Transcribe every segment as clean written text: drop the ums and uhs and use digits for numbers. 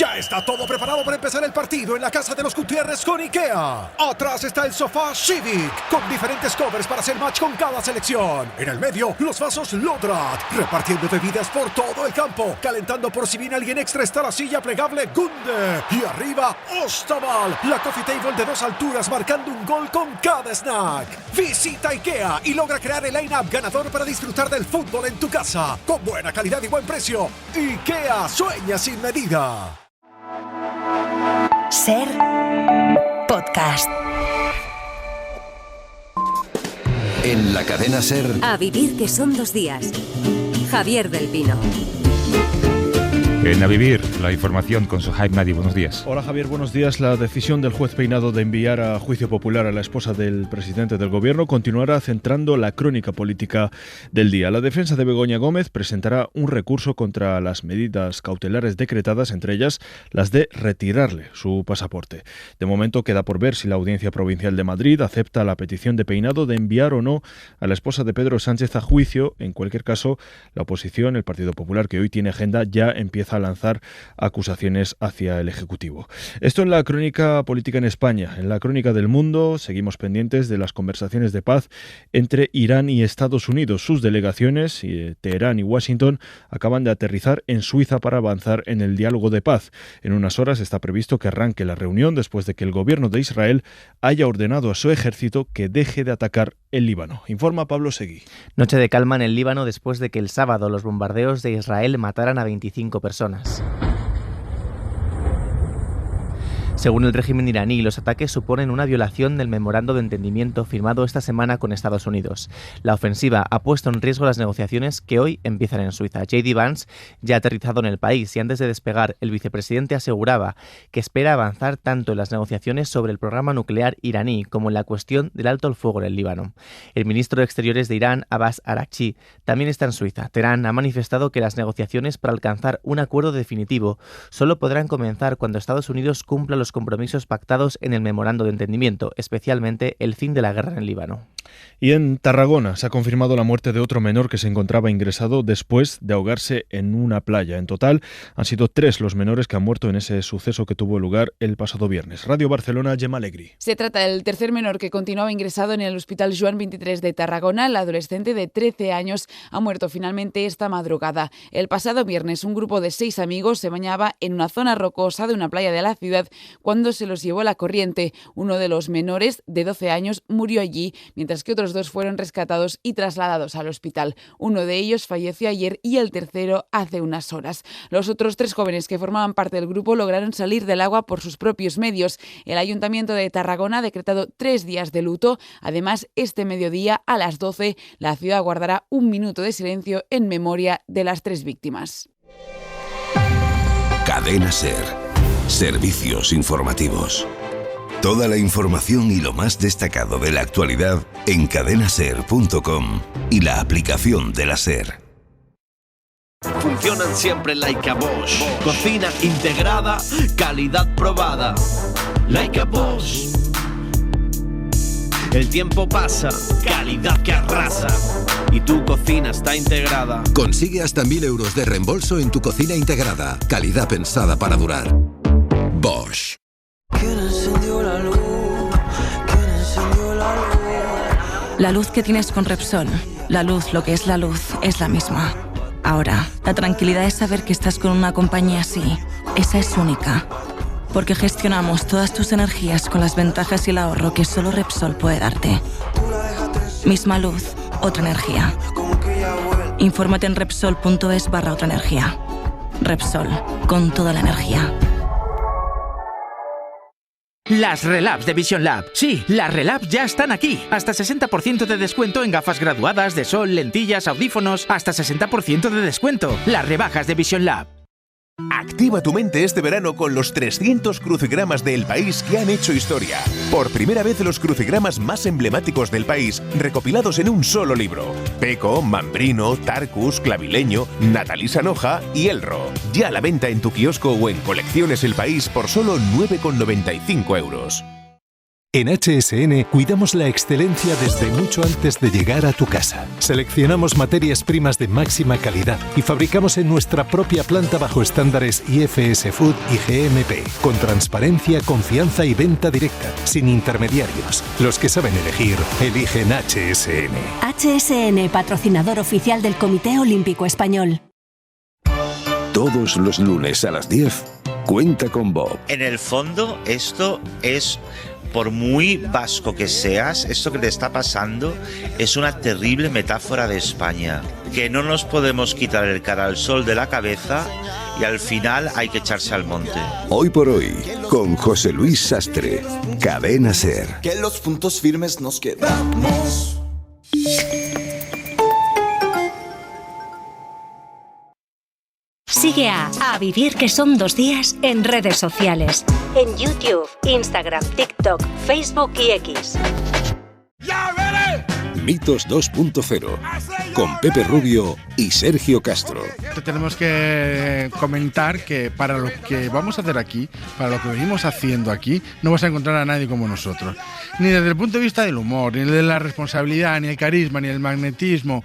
Ya está todo preparado para empezar el partido en la casa de los Gutiérrez con IKEA. Atrás está el sofá Civic, con diferentes covers para hacer match con cada selección. En el medio, los vasos Lodrat, repartiendo bebidas por todo el campo. Calentando por si viene alguien extra está la silla plegable Gunde. Y arriba, Ostaval, la coffee table de 2 alturas marcando un gol con cada snack. Visita IKEA y logra crear el line-up ganador para disfrutar del fútbol en tu casa. Con buena calidad y buen precio. IKEA, sueña sin medida. Ser podcast. En la cadena SER. A vivir, que son 2 días. Javier del Pino. En A Vivir, la información con Sohaib Nadi. Buenos días. Hola Javier, buenos días. La decisión del juez Peinado de enviar a juicio popular a la esposa del presidente del gobierno continuará centrando la crónica política del día. La defensa de Begoña Gómez presentará un recurso contra las medidas cautelares decretadas, entre ellas las de retirarle su pasaporte. De momento queda por ver si la Audiencia Provincial de Madrid acepta la petición de Peinado de enviar o no a la esposa de Pedro Sánchez a juicio. En cualquier caso, la oposición, el Partido Popular, que hoy tiene agenda, ya empieza a lanzar acusaciones hacia el Ejecutivo. Esto en la crónica política en España. En la crónica del mundo seguimos pendientes de las conversaciones de paz entre Irán y Estados Unidos. Sus delegaciones, Teherán y Washington, acaban de aterrizar en Suiza para avanzar en el diálogo de paz. En unas horas está previsto que arranque la reunión después de que el gobierno de Israel haya ordenado a su ejército que deje de atacar el Líbano. Informa Pablo Seguí. Noche de calma en el Líbano después de que el sábado los bombardeos de Israel mataran a 25 personas. Según el régimen iraní, los ataques suponen una violación del memorando de entendimiento firmado esta semana con Estados Unidos. La ofensiva ha puesto en riesgo las negociaciones que hoy empiezan en Suiza. J.D. Vance ya ha aterrizado en el país y antes de despegar, el vicepresidente aseguraba que espera avanzar tanto en las negociaciones sobre el programa nuclear iraní como en la cuestión del alto el fuego en el Líbano. El ministro de Exteriores de Irán, Abbas Araghchi, también está en Suiza. Teherán ha manifestado que las negociaciones para alcanzar un acuerdo definitivo solo podrán comenzar cuando Estados Unidos cumpla los compromisos pactados en el memorando de entendimiento, especialmente el fin de la guerra en el Líbano. Y en Tarragona se ha confirmado la muerte de otro menor que se encontraba ingresado después de ahogarse en una playa. En total han sido 3 los menores que han muerto en ese suceso que tuvo lugar el pasado viernes. Radio Barcelona, Gemma Alegri. Se trata del tercer menor que continuaba ingresado en el Hospital Joan 23 de Tarragona. El adolescente de 13 años ha muerto finalmente esta madrugada. El pasado viernes un grupo de 6 amigos se bañaba en una zona rocosa de una playa de la ciudad cuando se los llevó la corriente. Uno de los menores, de 12 años, murió allí, mientras que otros 2 fueron rescatados y trasladados al hospital. Uno de ellos falleció ayer y el tercero hace unas horas. Los otros 3 jóvenes que formaban parte del grupo lograron salir del agua por sus propios medios. El Ayuntamiento de Tarragona ha decretado 3 días de luto. Además, este mediodía, a las 12, la ciudad guardará un minuto de silencio en memoria de las 3 víctimas. Cadena SER. Servicios informativos. Toda la información y lo más destacado de la actualidad en cadenaser.com y la aplicación de la SER. Funcionan siempre like a Bosch. Cocina integrada, calidad probada. Like a Bosch. El tiempo pasa, calidad que arrasa. Y tu cocina está integrada. Consigue hasta 1.000 euros de reembolso en tu cocina integrada. Calidad pensada para durar. Bosch. La luz que tienes con Repsol, la luz, lo que es la misma. Ahora, la tranquilidad es saber que estás con una compañía así. Esa es única. Porque gestionamos todas tus energías con las ventajas y el ahorro que solo Repsol puede darte. Misma luz, otra energía. Infórmate en Repsol.es/otra energía. Repsol, con toda la energía. Las Relabs de Vision Lab. Sí, las Relabs ya están aquí. Hasta 60% de descuento en gafas graduadas, de sol, lentillas, audífonos. Hasta 60% de descuento. Las rebajas de Vision Lab. Activa tu mente este verano con los 300 crucigramas del país que han hecho historia. Por primera vez los crucigramas más emblemáticos del país recopilados en un solo libro. Peco, Mambrino, Tarcus, Clavileño, Natalí Sanoja y Elro. Ya a la venta en tu kiosco o en Colecciones El País por solo 9,95 euros. En HSN cuidamos la excelencia desde mucho antes de llegar a tu casa. Seleccionamos materias primas de máxima calidad y fabricamos en nuestra propia planta bajo estándares IFS Food y GMP, con transparencia, confianza y venta directa, sin intermediarios. Los que saben elegir, eligen HSN. HSN, patrocinador oficial del Comité Olímpico Español. Todos los lunes a las 10, Cuenta con Bob. En el fondo, esto es... Por muy vasco que seas, esto que te está pasando es una terrible metáfora de España. Que no nos podemos quitar el cara al sol de la cabeza y al final hay que echarse al monte. Hoy por hoy, con José Luis Sastre, Cadena SER. Que los puntos firmes nos quedamos. Sigue a Vivir que son 2 días en redes sociales. En YouTube, Instagram, TikTok, Facebook y X. Mitos 2.0, con Pepe Rubio y Sergio Castro. Tenemos que comentar que para lo que vamos a hacer aquí, para lo que venimos haciendo aquí, no vas a encontrar a nadie como nosotros. Ni desde el punto de vista del humor, ni de la responsabilidad, ni el carisma, ni el magnetismo,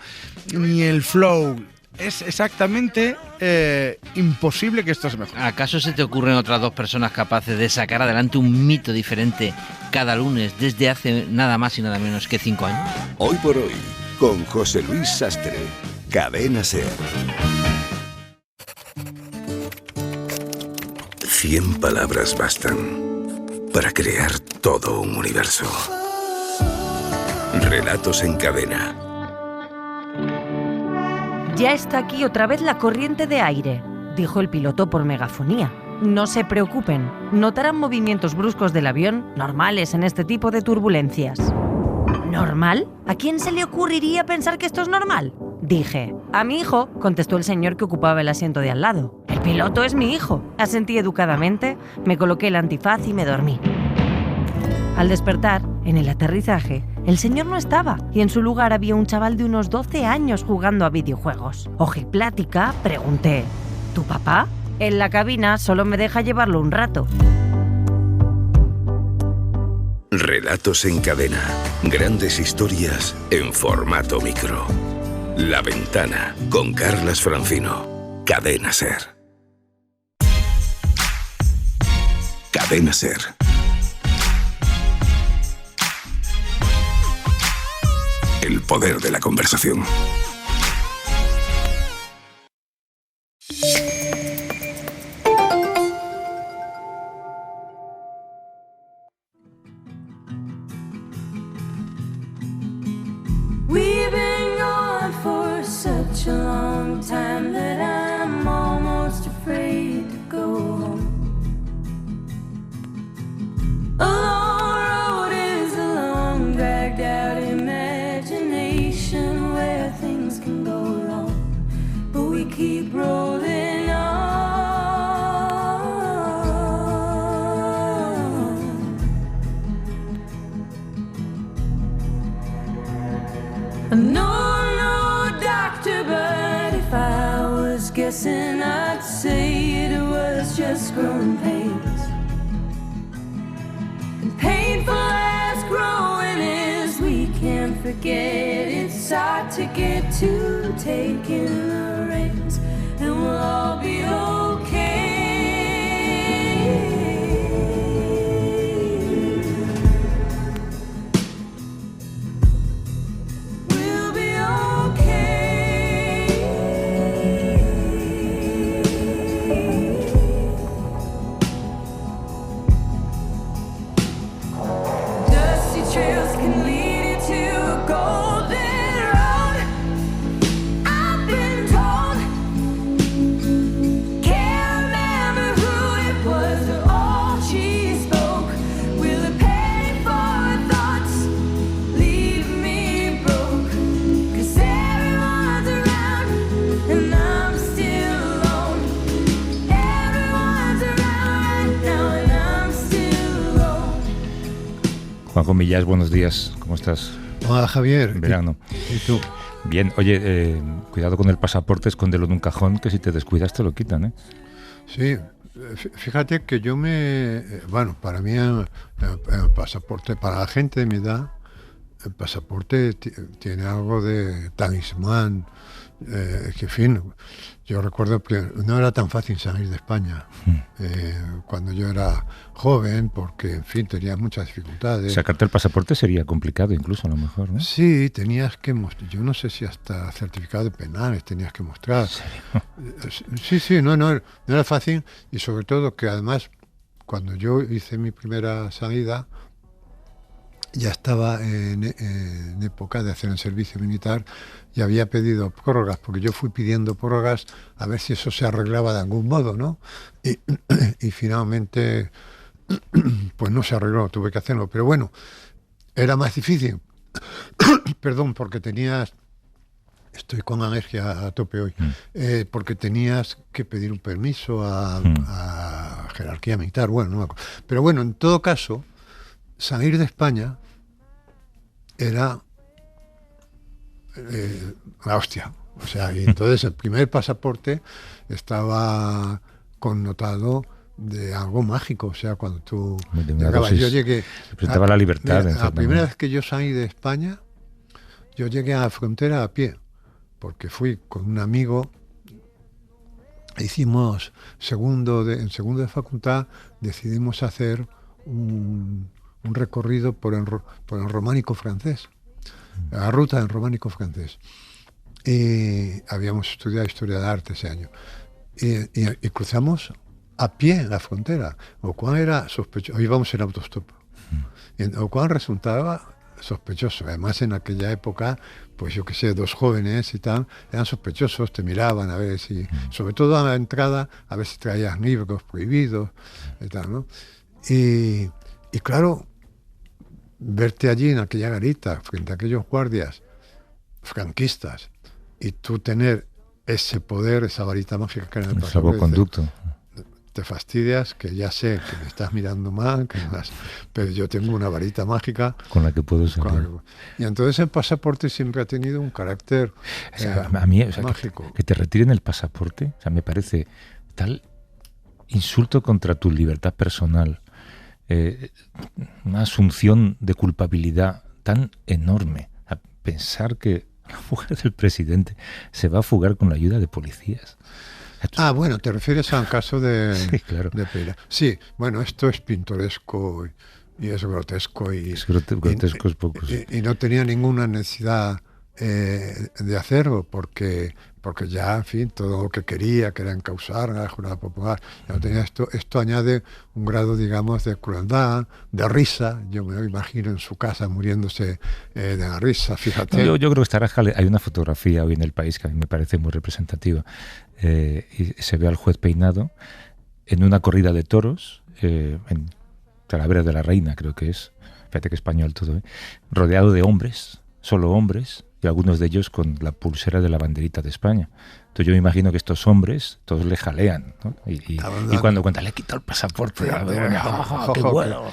ni el flow. Es exactamente imposible que esto se mejore. ¿Acaso se te ocurren otras 2 personas capaces de sacar adelante un mito diferente cada lunes desde hace nada más y nada menos que 5 años? Hoy por hoy, con José Luis Sastre, Cadena SER. 100 palabras bastan para crear todo un universo. Relatos en cadena. Ya está aquí otra vez la corriente de aire, dijo el piloto por megafonía. No se preocupen, notarán movimientos bruscos del avión normales en este tipo de turbulencias. ¿Normal? ¿A quién se le ocurriría pensar que esto es normal? Dije. A mi hijo, contestó el señor que ocupaba el asiento de al lado. El piloto es mi hijo. Asentí educadamente, me coloqué el antifaz y me dormí. Al despertar, en el aterrizaje, el señor no estaba y en su lugar había un chaval de unos 12 años jugando a videojuegos. Ojiplática, pregunté, ¿tu papá? En la cabina solo me deja llevarlo un rato. Relatos en cadena. Grandes historias en formato micro. La Ventana, con Carlas Francino. Cadena SER. Cadena SER. El poder de la conversación. We've been gone for such a long time that I'm almost afraid to go home. A long road is a long, dragged out imagination where things can go wrong, but we keep rolling on. No, doctor, but if I was guessing, I'd say it was just growing pains. And painful as growing is, we can't forget it's hard to get to taking the reins, and we'll all be okay. We'll be okay. Dusty trails can lead you to a golden road. I've been told. Can't remember who it was or all she spoke. Will it pay for thoughts? Leave me broke. 'Cause everyone's around and I'm still alone. Everyone's around right now and I'm still alone. Juanjo Millás, buenos días, ¿cómo estás? Hola, Javier. En verano. ¿Y tú? Bien, oye, cuidado con el pasaporte, escóndelo en un cajón, que si te descuidas te lo quitan, ¿eh? Sí, Fíjate que yo para mí el pasaporte, para la gente de mi edad, el pasaporte tiene algo de talismán, que en fin, yo recuerdo que no era tan fácil salir de España cuando yo era joven, porque en fin tenía muchas dificultades. Sacarte el pasaporte sería complicado incluso a lo mejor, ¿no? Sí, tenías que mostrar, yo no sé si hasta certificado de penales tenías que mostrar. Sí, no era fácil, y sobre todo que además cuando yo hice mi primera salida ya estaba en época de hacer el servicio militar y había pedido prórrogas, porque yo fui pidiendo prórrogas a ver si eso se arreglaba de algún modo, ¿no? Y finalmente pues no se arregló, tuve que hacerlo, pero bueno, era más difícil, perdón, porque estoy con alergia a tope hoy, porque tenías que pedir un permiso a jerarquía militar, bueno, no me acuerdo. Pero bueno, en todo caso, salir de España era la hostia. O sea, y entonces el primer pasaporte estaba connotado de algo mágico. O sea, cuando tú llegabas, yo llegué... Representaba la libertad. Mira, la primera vez que yo salí de España, yo llegué a la frontera a pie, porque fui con un amigo, hicimos en segundo de facultad, decidimos hacer un recorrido por el románico francés, la ruta del románico francés. Y habíamos estudiado historia de arte ese año. Y cruzamos a pie la frontera, lo cual era sospechoso. Íbamos en autostop, lo cual resultaba sospechoso. Además, en aquella época, pues yo qué sé, dos jóvenes y tal, eran sospechosos, te miraban a ver si, sobre todo a la entrada, a ver si traías libros prohibidos y tal, ¿no? Y claro, verte allí en aquella garita, frente a aquellos guardias franquistas, y tú tener ese poder, esa varita mágica que era el salvoconducto. Te fastidias, que ya sé que me estás mirando mal, pero yo tengo una varita mágica con la que puedo salir. Y entonces el pasaporte siempre ha tenido un carácter a mí, mágico. Que te retiren el pasaporte, o sea, me parece tal insulto contra tu libertad personal, una asunción de culpabilidad tan enorme. A pensar que la mujer del presidente se va a fugar con la ayuda de policías. Bueno, te refieres al caso de Peira. Sí, bueno, esto es pintoresco y es grotesco. Grotesco es poco. Y no tenía ninguna necesidad de hacerlo, porque ya, en fin, todo lo que quería, que era encausar a la Jornada Popular, ya no tenía esto. Esto añade un grado, digamos, de crueldad, de risa. Yo me lo imagino en su casa muriéndose de la risa, fíjate. Yo creo que estará. Hay una fotografía hoy en El País que a mí me parece muy representativa. Y se ve al juez Peinado en una corrida de toros en Talavera de la Reina, creo que es. Fíjate que español todo, rodeado de hombres, solo hombres, y algunos de ellos con la pulsera de la banderita de España. Entonces yo me imagino que estos hombres todos le jalean, ¿no? Y cuando cuenta, le quita el pasaporte,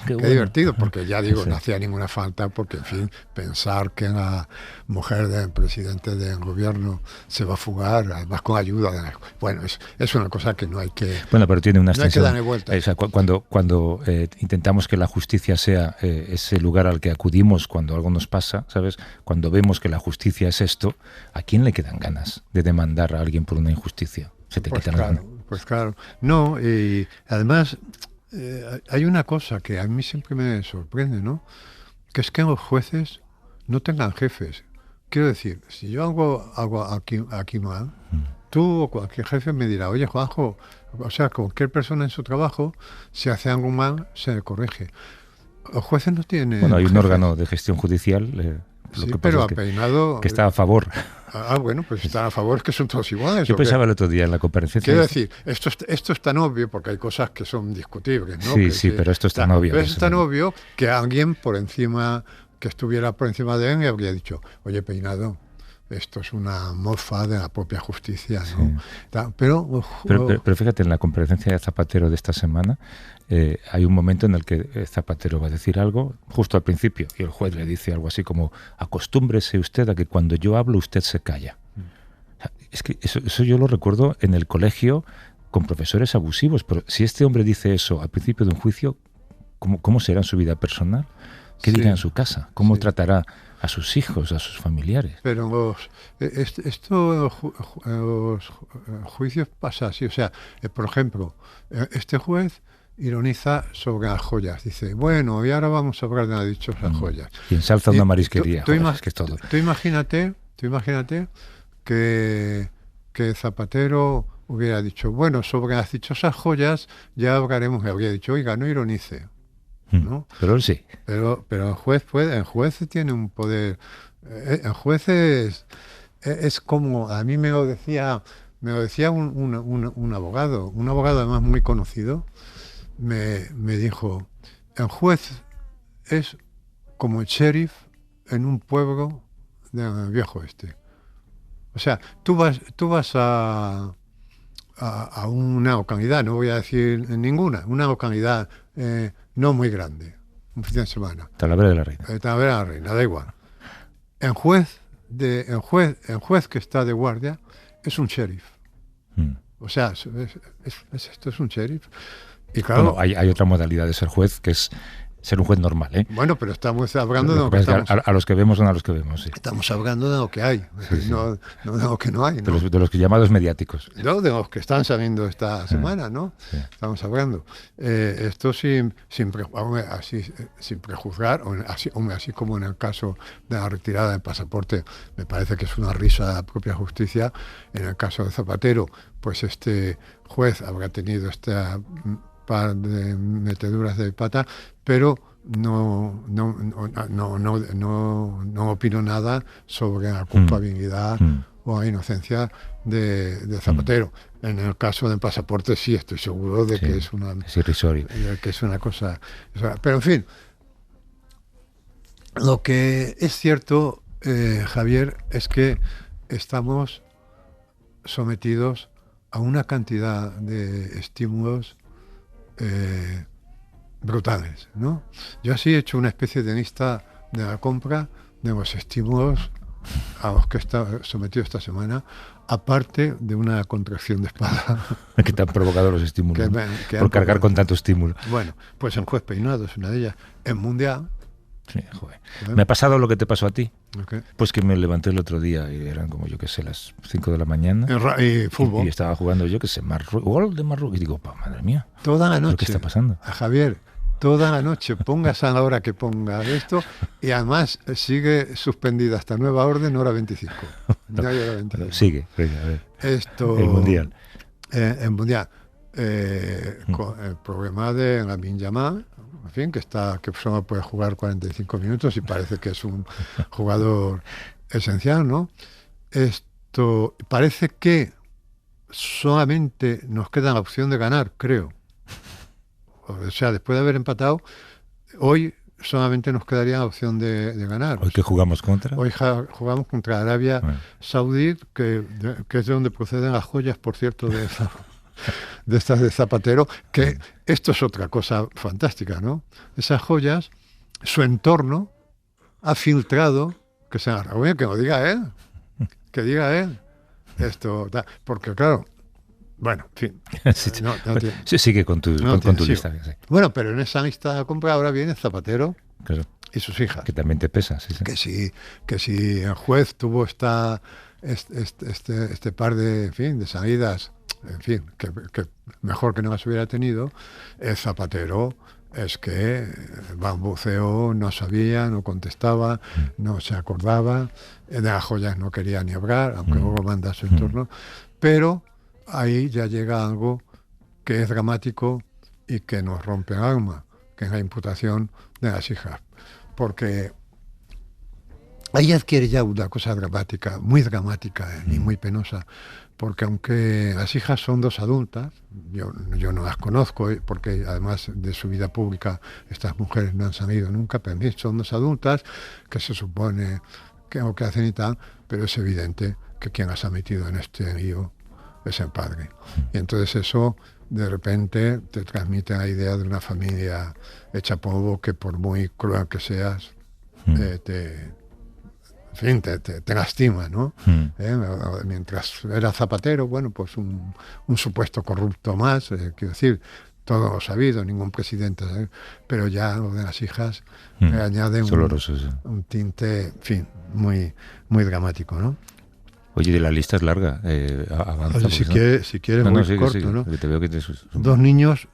qué divertido, porque ya digo, no hacía ninguna falta, porque en fin, pensar que la mujer del presidente del gobierno se va a fugar, además con ayuda de bueno, es una cosa que no hay que... Bueno, pero tiene una extensión. No hay que darle vuelta. O sea, cuando intentamos que la justicia sea ese lugar al que acudimos cuando algo nos pasa, ¿sabes? Cuando vemos que la justicia es esto, ¿a quién le quedan ganas de demandar a alguien por una injusticia? Se te quitan las ganas. Pues claro. No, y además hay una cosa que a mí siempre me sorprende, ¿no? Que es que los jueces no tengan jefes. Quiero decir, si yo hago aquí mal, tú o cualquier jefe me dirá, oye, Juanjo, o sea, cualquier persona en su trabajo, si hace algo mal, se le corrige. Los jueces no tienen... Bueno, hay un órgano de gestión judicial... Sí, pero a Peinado... Que está a favor. Bueno, pues están a favor, que son todos iguales. Yo pensaba el otro día en la comparecencia... Quiero decir, esto es tan obvio, porque hay cosas que son discutibles, ¿no? Sí, pero esto es tan obvio. Pero es tan obvio que alguien que estuviera por encima de él, le habría dicho, oye, Peinado, esto es una mofa de la propia justicia, ¿no? Sí. Pero fíjate, en la comparecencia de Zapatero de esta semana, hay un momento en el que Zapatero va a decir algo justo al principio y el juez le dice algo así como, acostúmbrese usted a que cuando yo hablo usted se calla. O sea, es que eso yo lo recuerdo en el colegio con profesores abusivos. Pero si este hombre dice eso al principio de un juicio, ¿cómo será en su vida personal? ¿Qué dirá en su casa? ¿Cómo tratará a sus hijos, a sus familiares? Pero los juicios pasa así. O sea, por ejemplo, este juez ironiza sobre las joyas. Dice, bueno, y ahora vamos a hablar de las dichosas joyas. Y ensalza una marisquería. Es que es todo. Tú imagínate que Zapatero hubiera dicho, bueno, sobre las dichosas joyas ya hablaremos. Y habría dicho, oiga, no ironice. ¿No? Pero él sí. Pero el juez tiene un poder. El juez es como, a mí me lo decía un abogado además muy conocido, me dijo, el juez es como el sheriff en un pueblo del viejo oeste. O sea, tú vas a una localidad, no voy a decir ninguna, una localidad no muy grande, un fin de semana. Talavera de la Reina. Talavera de la Reina, da igual. El juez que está de guardia es un sheriff. O sea, esto es un sheriff. Y claro, bueno, hay otra modalidad de ser juez, que es ser un juez normal, ¿eh? Bueno, pero estamos hablando de lo que estamos... A los que vemos, no a los que vemos, sí. Estamos hablando de lo que hay, no de lo que no hay, ¿no? De los que llamados mediáticos. No, de los que están saliendo esta semana, ¿no? Sí. Estamos hablando. Esto sin prejuzgar, así como en el caso de la retirada del pasaporte, me parece que es una risa a la propia justicia. En el caso de Zapatero, pues este juez habrá tenido esta par de meteduras de pata, pero no opino nada sobre la culpabilidad o la inocencia de Zapatero. En el caso del pasaporte sí estoy seguro de que es irrisorio, que es una cosa. Pero en fin, lo que es cierto, Javier, es que estamos sometidos a una cantidad de estímulos brutales, ¿no? Yo así he hecho una especie de lista de la compra de los estímulos a los que he estado sometido esta semana, aparte de una contracción de espada. Que te han provocado los estímulos, por cargar con tanto estímulo. Bueno, pues en Juez Peinado es una de ellas. En Mundial. Sí, joder. Me ha pasado lo que te pasó a ti. Okay. Pues que me levanté el otro día y eran como, yo qué sé, las 5 de la mañana. Y fútbol. Y estaba jugando, yo qué sé, gol de Marruecos. Y digo, madre mía. Toda la noche. ¿Qué está pasando? Javier, toda la noche, pongas a la hora que pongas esto, y además sigue suspendida hasta nueva orden, hora 25. No hay hora 25. Sigue, venga, a ver. Esto, el Mundial. El Mundial. Con el problema de Lamine Yamal, en fin, que solo puede jugar 45 minutos y parece que es un jugador esencial, ¿no? Esto parece que solamente nos queda la opción de ganar, creo. O sea, después de haber empatado, hoy solamente nos quedaría la opción de ganar. ¿Hoy qué jugamos contra? Hoy jugamos contra Arabia Saudí, que es de donde proceden las joyas, por cierto, de estas de Zapatero, que esto es otra cosa fantástica, ¿no? Esas joyas, su entorno ha filtrado, que lo diga él, esto, porque claro, bueno, en fin. Sí, sigue con tu lista. Sí. Bueno, pero en esa lista de compra ahora viene Zapatero, claro, y sus hijas. Que también te pesa, sí. Que si el juez tuvo este par de, en fin, de salidas, en fin, que mejor que no las hubiera tenido, el Zapatero es que bambuceó, no sabía, no contestaba, no se acordaba, de las joyas no quería ni hablar, aunque luego manda a su entorno, pero ahí ya llega algo que es dramático y que nos rompe el alma, que es la imputación de las hijas, porque ahí adquiere ya una cosa dramática, muy dramática y muy penosa, porque aunque las hijas son dos adultas, yo no las conozco, porque además de su vida pública estas mujeres no han salido nunca, pero son dos adultas que se supone que lo que hacen y tal, pero es evidente que quien las ha metido en este lío es el padre. Y entonces eso de repente te transmite la idea de una familia hecha polvo que por muy cruel que seas, en fin, te lastima, ¿no? Mientras era Zapatero, bueno, pues un supuesto corrupto más, quiero decir, todo lo sabido, ningún presidente, ¿sabes? Pero ya lo de las hijas le añade un tinte, en fin, muy, muy dramático, ¿no? Oye, de la lista es larga, avanza. Oye, si quieres voy sigue, corto, sigue, ¿no? Te veo que te... 2 niños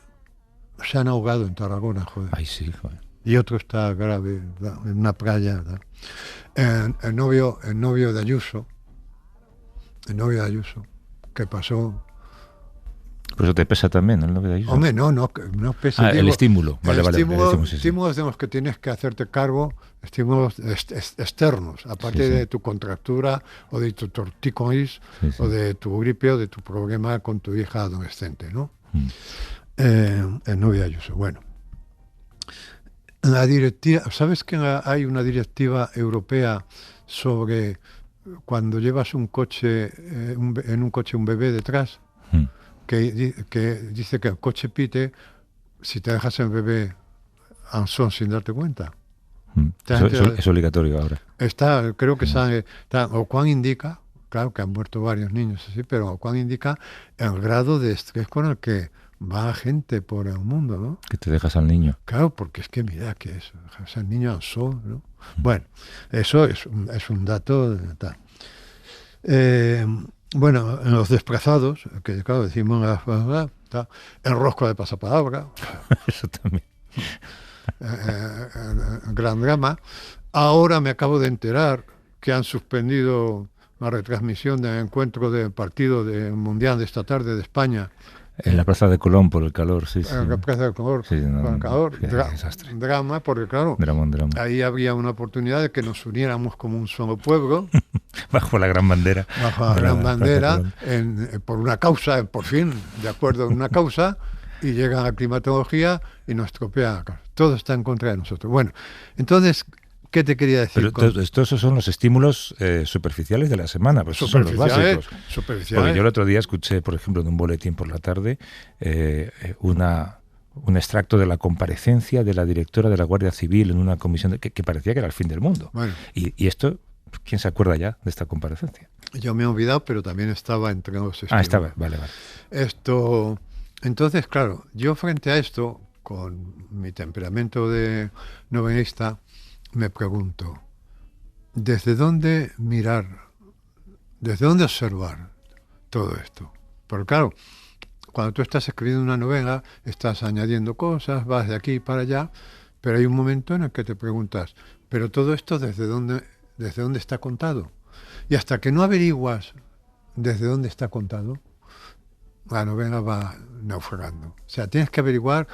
se han ahogado en Tarragona, joder. Ay, sí, joder. Y otro está grave, ¿verdad? En una playa, ¿verdad? El novio de Ayuso, que pasó... Por eso te pesa también el novio de Ayuso. Hombre, no pesa. El estímulo. Vale, estímulos de los que tienes que hacerte cargo, estímulos externos, aparte de tu contractura o de tu tortícolis o de tu gripe o de tu problema con tu hija adolescente, ¿no? El novio de Ayuso. Bueno, la directiva, ¿sabes que hay una directiva europea sobre cuando llevas un coche, en un coche un bebé detrás? Que dice que el coche pite si te dejas el bebé en son sin darte cuenta. Es obligatorio ahora. Creo que Ocuán indica, claro que han muerto varios niños así, pero Ocuán indica el grado de estrés con el que va la gente por el mundo, ¿no? Que te dejas al niño. Claro, porque es que mira que eso, dejas al niño al sol, ¿no? Bueno, eso es un dato tal. Bueno, en los desplazados, que claro, decimos el rosco de pasapalabra. Eso también. Gran drama. Ahora me acabo de enterar que han suspendido la retransmisión del encuentro del partido mundial de esta tarde de España. En la Plaza de Colón por el calor, sí. En la Plaza de Colón por el calor. Desastre. Drama, porque claro, drama. Ahí habría una oportunidad de que nos uniéramos como un solo pueblo. Bajo la gran bandera. Bajo la gran bandera, por una causa, por fin, de acuerdo en una causa, y llega la climatología y nos estropea. Todo está en contra de nosotros. Bueno, entonces, ¿qué te quería decir? Pero esos son los estímulos superficiales de la semana, pues esos son los básicos. Porque yo el otro día escuché, por ejemplo, en un boletín por la tarde, un extracto de la comparecencia de la directora de la Guardia Civil en una comisión que parecía que era el fin del mundo. Bueno. Y esto, ¿quién se acuerda ya de esta comparecencia? Yo me he olvidado, pero también estaba entre los estímulos. Estaba, vale. Entonces, claro, yo frente a esto, con mi temperamento de novelista, me pregunto, ¿desde dónde mirar, desde dónde observar todo esto? Porque claro, cuando tú estás escribiendo una novela, estás añadiendo cosas, vas de aquí para allá, pero hay un momento en el que te preguntas, ¿pero todo esto desde dónde está contado? Y hasta que no averiguas desde dónde está contado, la novela va naufragando. O sea, tienes que averiguar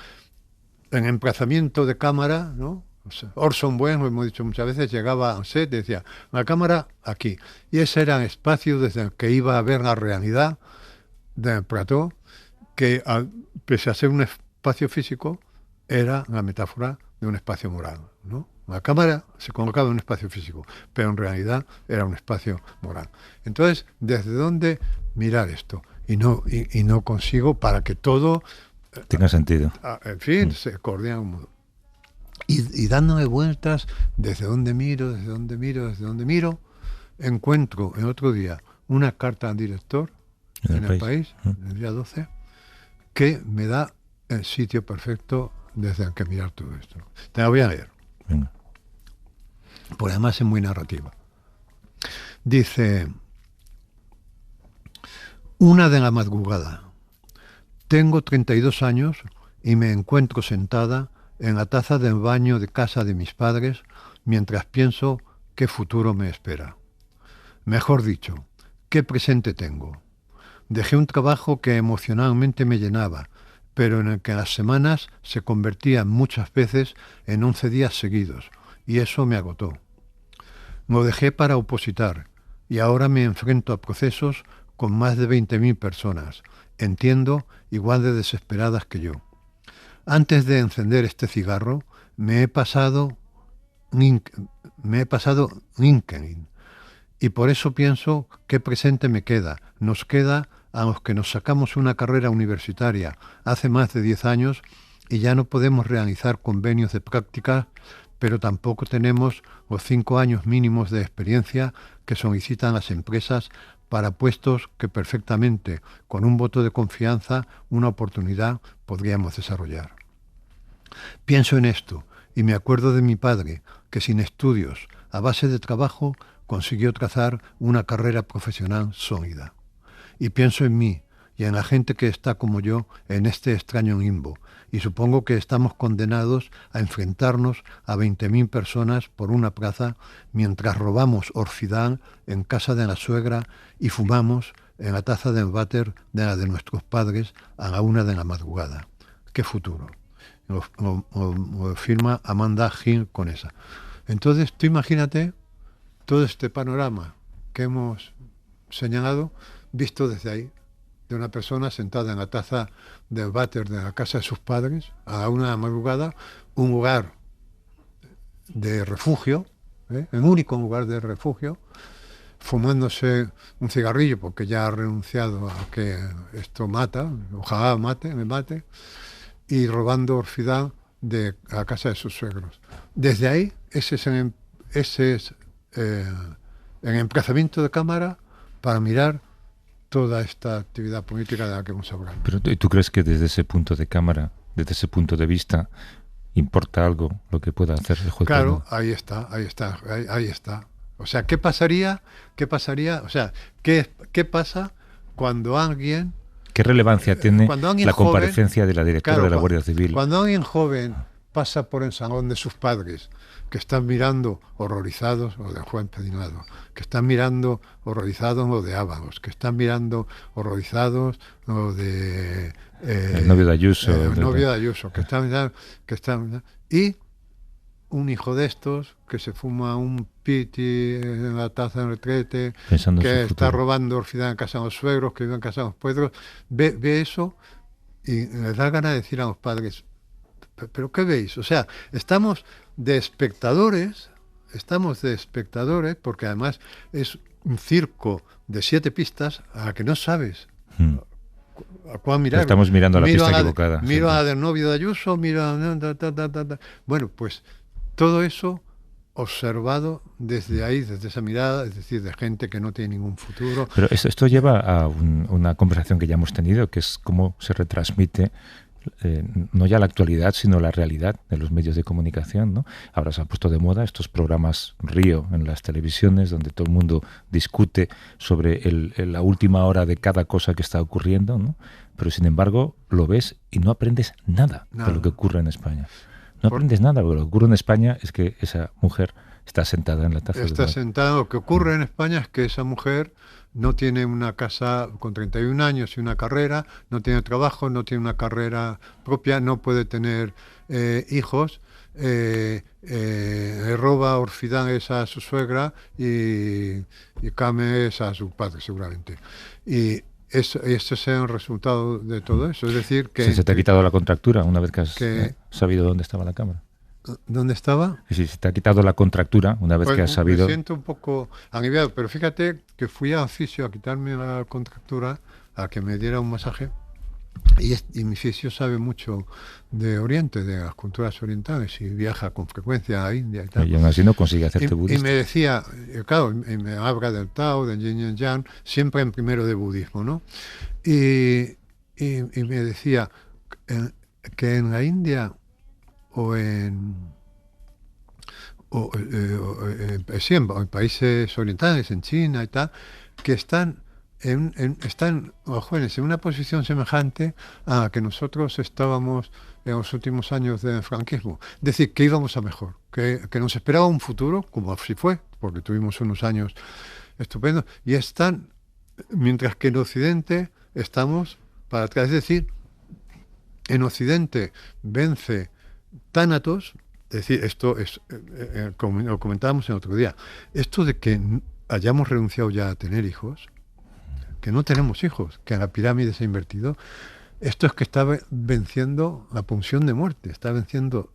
en emplazamiento de cámara, ¿no? O sea, Orson Welles, lo hemos dicho muchas veces, llegaba a un set y decía, la cámara aquí. Y ese era el espacio desde el que iba a ver la realidad del plató, que pese a ser un espacio físico, era la metáfora de un espacio moral, ¿no? La cámara se colocaba en un espacio físico, pero en realidad era un espacio moral. Entonces, ¿desde dónde mirar esto? Y no consigo para que todo tenga sentido. En fin, se coordina un modo. Y dándome vueltas desde dónde miro, encuentro el otro día una carta al director en el país, el día 12, que me da el sitio perfecto desde el que mirar todo esto. Te la voy a leer. Venga. Por además es muy narrativa. Dice, 1 de la madrugada. Tengo 32 años y me encuentro sentada en la taza del baño de casa de mis padres mientras pienso qué futuro me espera. Mejor dicho, qué presente tengo. Dejé un trabajo que emocionalmente me llenaba, pero en el que las semanas se convertían muchas veces en 11 días seguidos, y eso me agotó. Lo dejé para opositar, y ahora me enfrento a procesos con más de 20.000 personas, entiendo, igual de desesperadas que yo. Antes de encender este cigarro, me he pasado LinkedIn, y por eso pienso qué presente me queda, nos queda a los que nos sacamos una carrera universitaria hace más de 10 años y ya no podemos realizar convenios de prácticas pero tampoco tenemos los 5 años mínimos de experiencia que solicitan las empresas para puestos que perfectamente, con un voto de confianza, una oportunidad, podríamos desarrollar. Pienso en esto y me acuerdo de mi padre, que sin estudios, a base de trabajo, consiguió trazar una carrera profesional sólida. Y pienso en mí y en la gente que está como yo en este extraño limbo, y supongo que estamos condenados a enfrentarnos a 20.000 personas por una plaza mientras robamos orfidal en casa de la suegra y fumamos en la taza del váter de la de nuestros padres a la 1 de la madrugada. ¡Qué futuro! Lo firma Amanda Hill con esa. Entonces, tú imagínate todo este panorama que hemos señalado visto desde ahí, de una persona sentada en la taza del váter de la casa de sus padres a la 1 de la madrugada, un lugar de refugio, el único lugar de refugio, fumándose un cigarrillo porque ya ha renunciado a que esto mata, ojalá me mate, y robando orfidal de la casa de sus suegros. Desde ahí, ese es el emplazamiento de cámara para mirar toda esta actividad política de la que hemos hablado. Pero ¿tú crees que desde ese punto de cámara, desde ese punto de vista, importa algo lo que pueda hacer el juez? Claro, ahí está. O sea, ¿qué pasaría? O sea, ¿qué pasa cuando alguien... ¿Qué relevancia tiene la comparecencia de la directora de la Guardia Civil? Cuando alguien joven pasa por el salón de sus padres, que están mirando horrorizados lo de Juan Pedinado, que están mirando horrorizados lo de Ábalos, que están mirando horrorizados lo de... el novio de Ayuso. El novio de Ayuso, que están mirando... Y un hijo de estos que se fuma un piti en la taza del retrete, pensando que en su está futuro, robando orfidal en casa de los suegros, que vive en casa de los suegros, ve eso y les da ganas de decir a los padres, ¿pero qué veis? O sea, estamos de espectadores, porque además es un circo de 7 pistas a la que no sabes a cuál mirar. Estamos mirando a la pista equivocada. Miro a del novio de Ayuso, Bueno, pues todo eso observado desde ahí, desde esa mirada, es decir, de gente que no tiene ningún futuro. Pero esto lleva a una conversación que ya hemos tenido, que es cómo se retransmite no ya la actualidad, sino la realidad de los medios de comunicación, ¿no? Ahora se ha puesto de moda estos programas Río en las televisiones, donde todo el mundo discute sobre la última hora de cada cosa que está ocurriendo, ¿no? Pero sin embargo lo ves y no aprendes nada de lo que ocurre en España. No aprendes nada, porque lo que ocurre en España es que esa mujer está sentada en la taza. Está sentada. Lo que ocurre en España es que esa mujer no tiene una casa con 31 años y una carrera, no tiene trabajo, no tiene una carrera propia, no puede tener hijos, le roba orfidales a su suegra y cames a su padre, seguramente. Y ese es el resultado de todo eso. Es decir, que... ¿Se te ha quitado la contractura una vez que has sabido dónde estaba la cámara? ¿Dónde estaba? Si se te ha quitado la contractura una vez que has sabido... Me siento un poco aliviado, pero fíjate que fui a fisio a quitarme la contractura, a que me diera un masaje, y mi fisio sabe mucho de Oriente, de las culturas orientales, y viaja con frecuencia a India y tal. Y aún así no consigue hacerte budista. Y me decía, claro, y me habla del Tao, del Yin y Yang, siempre en primero de budismo, ¿no? Y me decía que en la India en países orientales, en China y tal, que están los jóvenes en una posición semejante a la que nosotros estábamos en los últimos años del franquismo. Es decir, que íbamos a mejor, que nos esperaba un futuro, como así fue, porque tuvimos unos años estupendos, y están, mientras que en Occidente estamos para atrás. Es decir, en Occidente vence Tánatos, es decir, esto es, como lo comentábamos el otro día, esto de que hayamos renunciado ya a tener hijos, que no tenemos hijos, que la pirámide se ha invertido, esto es que está venciendo la pulsión de muerte, está venciendo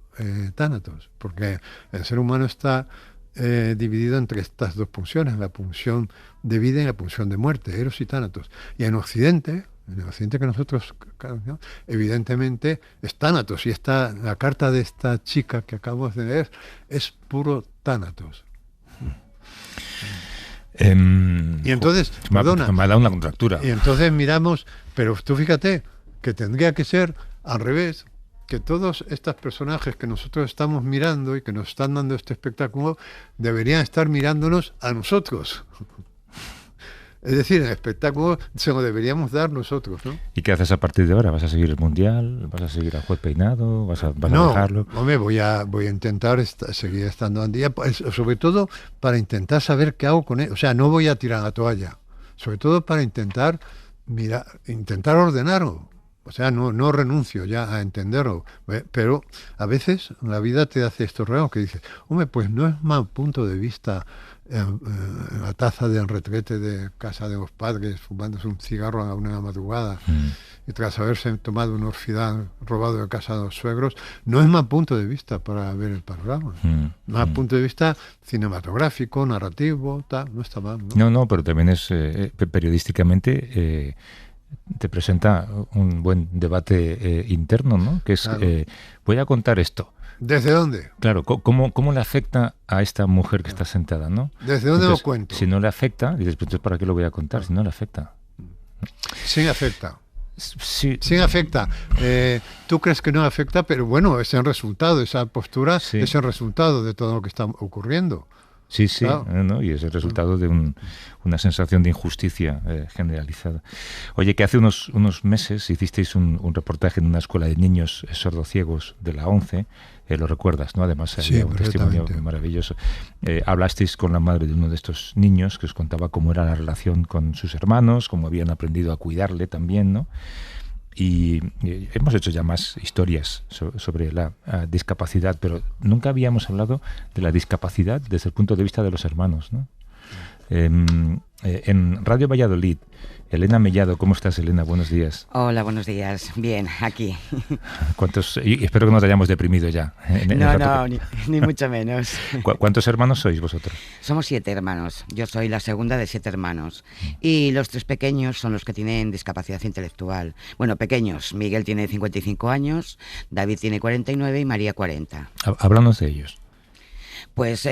Tánatos, porque el ser humano está dividido entre estas dos pulsiones, la pulsión de vida y la pulsión de muerte, Eros y Tánatos. Y en Occidente, En el occidente que nosotros, ¿no? Evidentemente, es tánatos. Y la carta de esta chica que acabamos de leer es puro tánatos. Y entonces, me ha dado una contractura. Y entonces miramos, pero tú fíjate que tendría que ser al revés, que todos estos personajes que nosotros estamos mirando y que nos están dando este espectáculo deberían estar mirándonos a nosotros. Es decir, el espectáculo se lo deberíamos dar nosotros, ¿no? ¿Y qué haces a partir de ahora? ¿Vas a seguir el Mundial? ¿Vas a seguir al Juez Peinado? ¿Vas a dejarlo? Hombre, voy a intentar seguir estando al día, pues, sobre todo para intentar saber qué hago con él. O sea, no voy a tirar la toalla, sobre todo para intentar ordenarlo. O sea, no renuncio ya a entenderlo, pero a veces la vida te hace estos regalos que dices, hombre, pues no es mal punto de vista la taza del retrete de casa de los padres, fumándose un cigarro a la 1 de la madrugada, y tras haberse tomado un orfidal robado de casa de los suegros, no es mal punto de vista para ver el panorama. Más punto de vista cinematográfico, narrativo, tal, no está mal, ¿no? No, pero también es periodísticamente... te presenta un buen debate interno, ¿no? Que es, Claro. Voy a contar esto. ¿Desde dónde? Claro, ¿cómo le afecta a esta mujer que está sentada, no? ¿Desde dónde Entonces, lo cuento? Si no le afecta, dices, pues entonces ¿para qué lo voy a contar? Si no le afecta. Sí afecta. Sí. Sí afecta. Tú crees que no afecta, pero bueno, es el resultado, esa postura es el resultado de todo lo que está ocurriendo. Sí, Claro. ¿no? Y es el resultado de una sensación de injusticia generalizada. Oye, que hace unos meses hicisteis un reportaje en una escuela de niños sordociegos de la ONCE, lo recuerdas, ¿no? Además, Sí, había un testimonio perfectamente. maravilloso. Hablasteis con la madre de uno de estos niños que os contaba cómo era la relación con sus hermanos, cómo habían aprendido a cuidarle también, ¿no? Y hemos hecho ya más historias sobre la discapacidad, pero nunca habíamos hablado de la discapacidad desde el punto de vista de los hermanos, ¿no? En Radio Valladolid, Elena Mellado, ¿cómo estás, Elena? Buenos días. Hola, buenos días. Bien, aquí. Y espero que no te hayamos deprimido ya. No, ni mucho menos. ¿Cuántos hermanos sois vosotros? Somos 7 hermanos. Yo soy la segunda de 7 hermanos. Y los 3 pequeños son los que tienen discapacidad intelectual. Bueno, pequeños. Miguel tiene 55 años, David tiene 49 y María 40. Háblanos de ellos. Pues,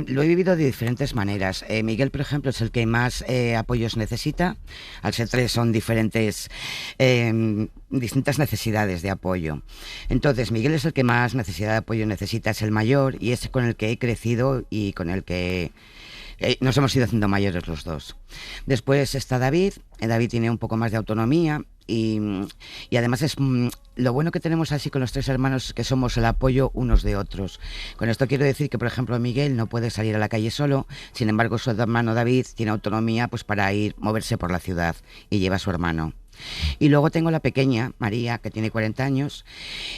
lo he vivido de diferentes maneras. Miguel, por ejemplo, es el que más apoyos necesita. Al ser 3 son distintas necesidades de apoyo. Entonces, Miguel es el que más necesidad de apoyo necesita, es el mayor y es con el que he crecido y con el que nos hemos ido haciendo mayores los dos. Después está David. David tiene un poco más de autonomía y además es lo bueno que tenemos así con los 3 hermanos, que somos el apoyo unos de otros. Con esto quiero decir que, por ejemplo, Miguel no puede salir a la calle solo, sin embargo su hermano David tiene autonomía pues para moverse por la ciudad y lleva a su hermano. Y luego tengo la pequeña, María, que tiene 40 años,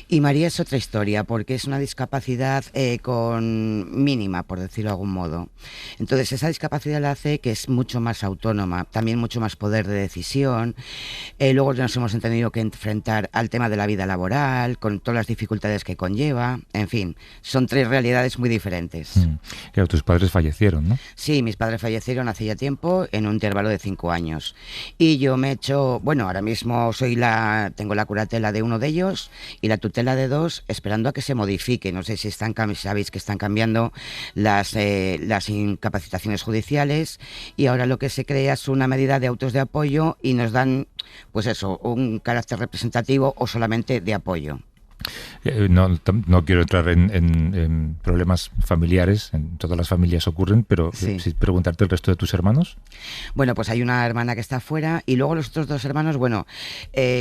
y María es otra historia, porque es una discapacidad con mínima, por decirlo de algún modo. Entonces esa discapacidad la hace que es mucho más autónoma, también mucho más poder de decisión. Luego nos hemos tenido que enfrentar al tema de la vida laboral, con todas las dificultades que conlleva. En fin, son 3 realidades muy diferentes. Claro, tus padres fallecieron, ¿no? Sí, mis padres fallecieron hace ya tiempo, en un intervalo de 5 años. Y yo me he hecho, bueno, ahora mismo tengo la curatela de uno de ellos y la tutela de 2, esperando a que se modifique. No sé si sabéis que están cambiando las incapacitaciones judiciales, y ahora lo que se crea es una medida de autos de apoyo y nos dan, pues eso, un carácter representativo o solamente de apoyo. No quiero entrar en problemas familiares, en todas las familias ocurren, pero Sí. sí preguntarte el resto de tus hermanos. Bueno, pues hay una hermana que está afuera y luego los otros 2 hermanos, bueno,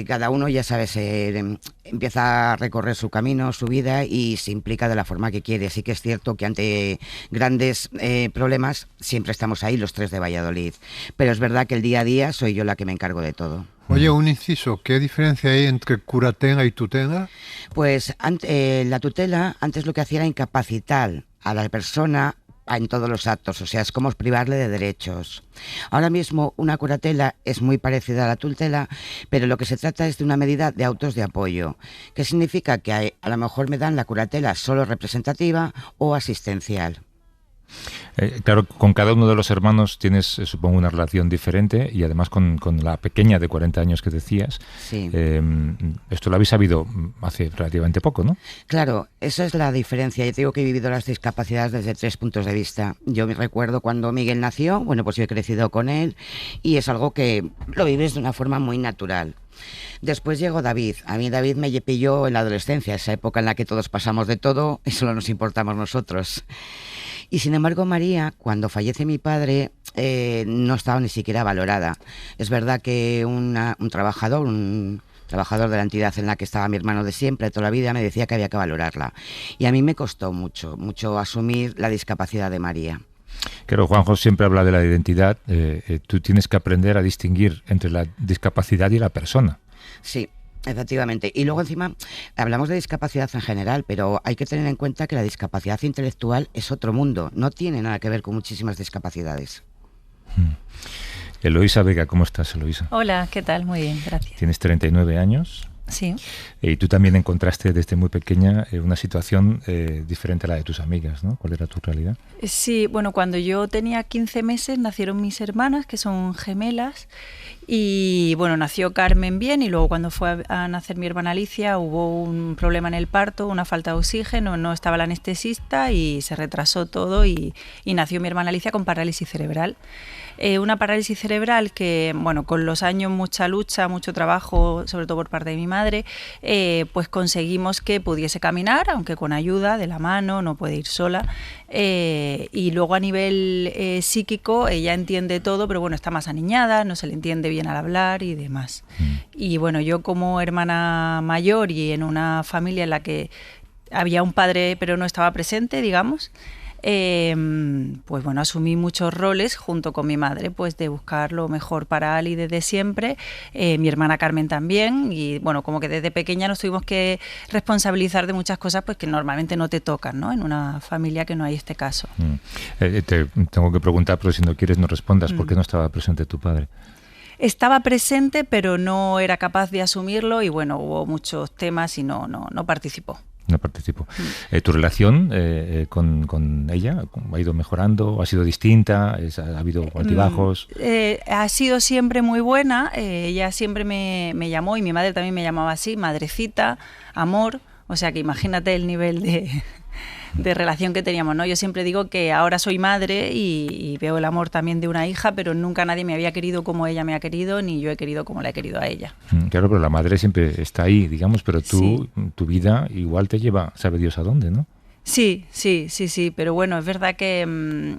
cada uno, ya sabes, empieza a recorrer su camino, su vida y se implica de la forma que quiere. Así que es cierto que ante grandes problemas siempre estamos ahí los 3 de Valladolid. Pero es verdad que el día a día soy yo la que me encargo de todo. Oye, un inciso, ¿qué diferencia hay entre curatela y tutela? Pues la tutela antes lo que hacía era incapacitar a la persona en todos los actos, o sea, es como privarle de derechos. Ahora mismo una curatela es muy parecida a la tutela, pero lo que se trata es de una medida de autos de apoyo, que significa que a lo mejor me dan la curatela solo representativa o asistencial. Claro, con cada uno de los hermanos tienes, supongo, una relación diferente y además con la pequeña de 40 años que decías. Sí. Esto lo habéis sabido hace relativamente poco, ¿no? Claro, esa es la diferencia. Yo te digo que he vivido las discapacidades desde 3 puntos de vista. Yo me recuerdo cuando Miguel nació, bueno, pues yo he crecido con él y es algo que lo vives de una forma muy natural. Después llegó David. A mí David me pilló en la adolescencia, esa época en la que todos pasamos de todo y solo nos importamos nosotros. Y sin embargo María, cuando fallece mi padre, no estaba ni siquiera valorada. Es verdad que un trabajador de la entidad en la que estaba mi hermano de siempre, toda la vida, me decía que había que valorarla. Y a mí me costó mucho asumir la discapacidad de María. Claro, Juanjo siempre habla de la identidad. Tú tienes que aprender a distinguir entre la discapacidad y la persona. Sí, efectivamente. Y luego encima hablamos de discapacidad en general, pero hay que tener en cuenta que la discapacidad intelectual es otro mundo. No tiene nada que ver con muchísimas discapacidades. Eloísa Vega, ¿cómo estás, Eloísa? Hola, ¿qué tal? Muy bien, gracias. Tienes 39 años. Sí. Y tú también encontraste desde muy pequeña una situación diferente a la de tus amigas, ¿no? ¿Cuál era tu realidad? Sí, bueno, cuando yo tenía 15 meses nacieron mis hermanas, que son gemelas, y bueno, nació Carmen bien y luego cuando fue a nacer mi hermana Alicia hubo un problema en el parto, una falta de oxígeno, no estaba el anestesista y se retrasó todo y nació mi hermana Alicia con parálisis cerebral. Una parálisis cerebral que, bueno, con los años, mucha lucha, mucho trabajo, sobre todo por parte de mi madre, pues conseguimos que pudiese caminar, aunque con ayuda de la mano, no puede ir sola. Y luego a nivel psíquico, ella entiende todo, pero bueno, está más aniñada, no se le entiende bien al hablar y demás. Y bueno, yo como hermana mayor y en una familia en la que había un padre pero no estaba presente, digamos, pues bueno, asumí muchos roles junto con mi madre, pues de buscar lo mejor para Ali desde siempre, mi hermana Carmen también, y bueno, como que desde pequeña nos tuvimos que responsabilizar de muchas cosas pues que normalmente no te tocan, ¿no? En una familia que no hay este caso. Te tengo que preguntar, pero si no quieres no respondas, ¿por qué no estaba presente tu padre? Estaba presente, pero no era capaz de asumirlo y bueno, hubo muchos temas y no participó. No participo. ¿Tu relación con ella ha ido mejorando? ¿Ha sido distinta? ¿Ha habido altibajos? Ha sido siempre muy buena. Ella siempre me llamó y mi madre también me llamaba así, madrecita, amor. O sea que imagínate el nivel de relación que teníamos, ¿no? Yo siempre digo que ahora soy madre y veo el amor también de una hija, pero nunca nadie me había querido como ella me ha querido, ni yo he querido como la he querido a ella. Claro, pero la madre siempre está ahí, digamos, pero tú, tu vida igual te lleva, sabe Dios a dónde, ¿no? Sí, pero bueno, es verdad que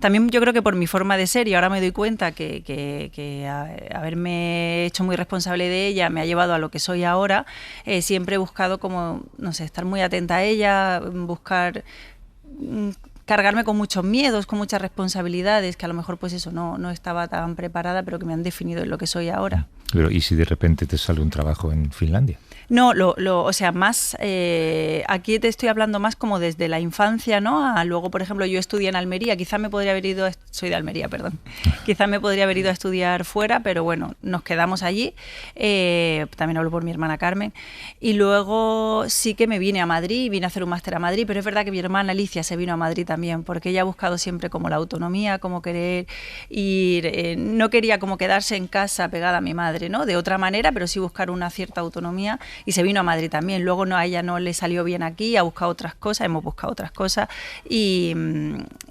también yo creo que por mi forma de ser, y ahora me doy cuenta que haberme hecho muy responsable de ella me ha llevado a lo que soy ahora, siempre he buscado como, no sé, estar muy atenta a ella, buscar cargarme con muchos miedos, con muchas responsabilidades, que a lo mejor pues eso no estaba tan preparada, pero que me han definido en lo que soy ahora. Pero ¿y si de repente te sale un trabajo en Finlandia? No, o sea, más, aquí te estoy hablando más como desde la infancia, ¿no? Luego, por ejemplo, yo estudié en Almería, quizá me podría haber ido, soy de Almería, perdón, quizá me podría haber ido a estudiar fuera, pero bueno, nos quedamos allí, también hablo por mi hermana Carmen, y luego sí que me vine a Madrid, vine a hacer un máster a Madrid, pero es verdad que mi hermana Alicia se vino a Madrid también, porque ella ha buscado siempre como la autonomía, como querer ir, no quería como quedarse en casa pegada a mi madre, ¿no? De otra manera, pero sí buscar una cierta autonomía. Y se vino a Madrid también. Luego a ella no le salió bien aquí, ha buscado otras cosas, hemos buscado otras cosas y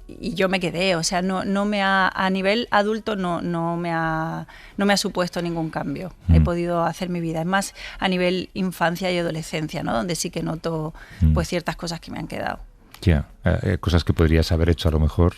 yo me quedé. O sea, no me ha, a nivel adulto no me ha supuesto ningún cambio. He podido hacer mi vida. Es más a nivel infancia y adolescencia, ¿no? Donde sí que noto pues ciertas cosas que me han quedado. Ya, cosas que podrías haber hecho a lo mejor,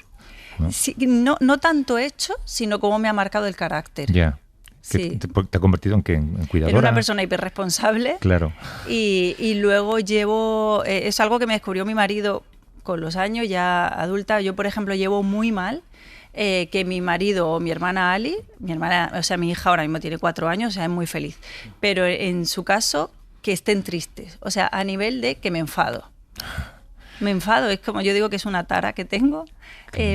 ¿no? Sí, no tanto hecho, sino cómo me ha marcado el carácter. Ya. Sí. ¿Te ha convertido en cuidadora? En una persona hiperresponsable. Claro. Y luego llevo... es algo que me descubrió mi marido con los años, ya adulta. Yo, por ejemplo, llevo muy mal que mi marido o mi hermana Ali, mi hija ahora mismo tiene 4 años, o sea, es muy feliz. Pero en su caso, que estén tristes. O sea, a nivel de que me enfado. Me enfado, es como yo digo que es una tara que tengo,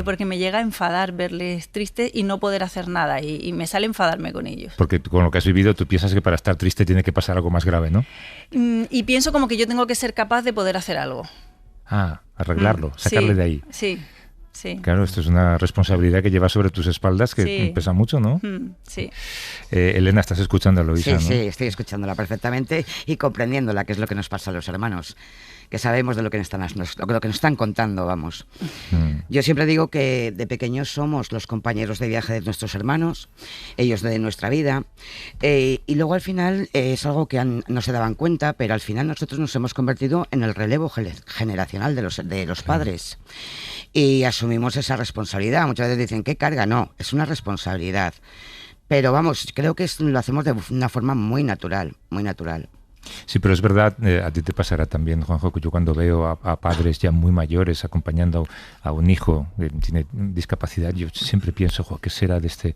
porque me llega a enfadar verles tristes y no poder hacer nada, y me sale enfadarme con ellos. Porque con lo que has vivido tú piensas que para estar triste tiene que pasar algo más grave, ¿no? Y pienso como que yo tengo que ser capaz de poder hacer algo. Arreglarlo, sacarle de ahí. Sí. Sí. Claro, esto es una responsabilidad que llevas sobre tus espaldas que Sí. pesa mucho, ¿no? Sí. Elena, estás escuchando a Loisa, Sí, ¿no? sí, estoy escuchándola perfectamente y comprendiéndola, que es lo que nos pasa a los hermanos, que sabemos de lo que lo que nos están contando, vamos. Yo siempre digo que de pequeños somos los compañeros de viaje de nuestros hermanos, ellos de nuestra vida, y luego al final es algo que no se daban cuenta, pero al final nosotros nos hemos convertido en el relevo generacional de los padres. Y asumimos esa responsabilidad. Muchas veces dicen, ¿qué carga? No, es una responsabilidad. Pero vamos, creo que lo hacemos de una forma muy natural, muy natural. Sí, pero es verdad, a ti te pasará también, Juanjo, que yo cuando veo a padres ya muy mayores acompañando a un hijo que tiene discapacidad, yo siempre pienso, ¿qué será de este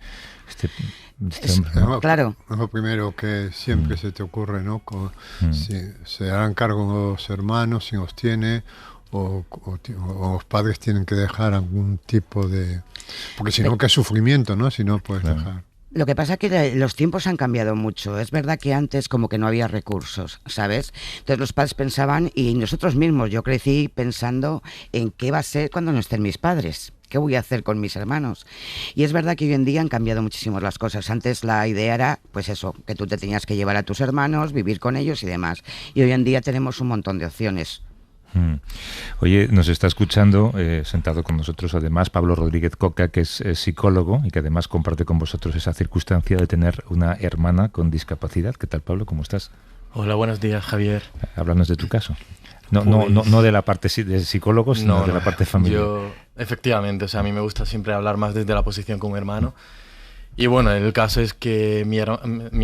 hombre? ¿no? Claro. Es lo primero que siempre se te ocurre, ¿no? Si se harán cargo los hermanos, si los tiene, o los padres tienen que dejar algún tipo de... Porque si no, qué sufrimiento, ¿no? Si no puedes dejar. Lo que pasa es que los tiempos han cambiado mucho. Es verdad que antes como que no había recursos, ¿sabes? Entonces los padres pensaban, y nosotros mismos, yo crecí pensando en qué va a ser cuando no estén mis padres. ¿Qué voy a hacer con mis hermanos? Y es verdad que hoy en día han cambiado muchísimo las cosas. Antes la idea era, pues eso, que tú te tenías que llevar a tus hermanos, vivir con ellos y demás. Y hoy en día tenemos un montón de opciones. Oye, nos está escuchando, sentado con nosotros además, Pablo Rodríguez Coca, que es psicólogo y que además comparte con vosotros esa circunstancia de tener una hermana con discapacidad. ¿Qué tal, Pablo? ¿Cómo estás? Hola, buenos días, Javier. Háblanos de tu caso. No de la parte de psicólogo, sino de la parte familiar. Yo, efectivamente, o sea, a mí me gusta siempre hablar más desde la posición como hermano. Y bueno, el caso es que mi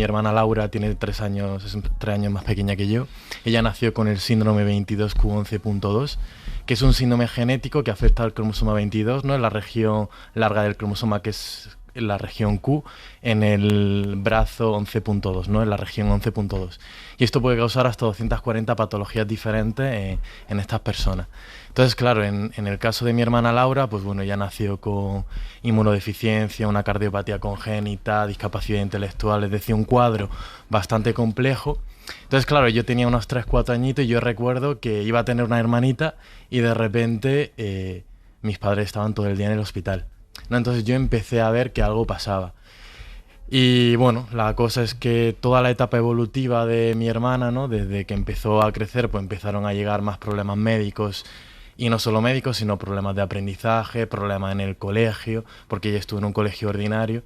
hermana Laura tiene 3 años, es 3 años más pequeña que yo. Ella nació con el síndrome 22q11.2, que es un síndrome genético que afecta al cromosoma 22, ¿no? En la región larga del cromosoma, que es la región Q, en el brazo 11.2, ¿no? En la región 11.2. Y esto puede causar hasta 240 patologías diferentes en estas personas. Entonces, claro, en el caso de mi hermana Laura, pues bueno, ella nació con inmunodeficiencia, una cardiopatía congénita, discapacidad intelectual, es decir, un cuadro bastante complejo. Entonces, claro, yo tenía unos 3-4 añitos y yo recuerdo que iba a tener una hermanita y de repente mis padres estaban todo el día en el hospital, ¿no? Entonces yo empecé a ver que algo pasaba. Y bueno, la cosa es que toda la etapa evolutiva de mi hermana, ¿no? Desde que empezó a crecer, pues empezaron a llegar más problemas médicos. Y no solo médicos, sino problemas de aprendizaje, problemas en el colegio, porque ella estuvo en un colegio ordinario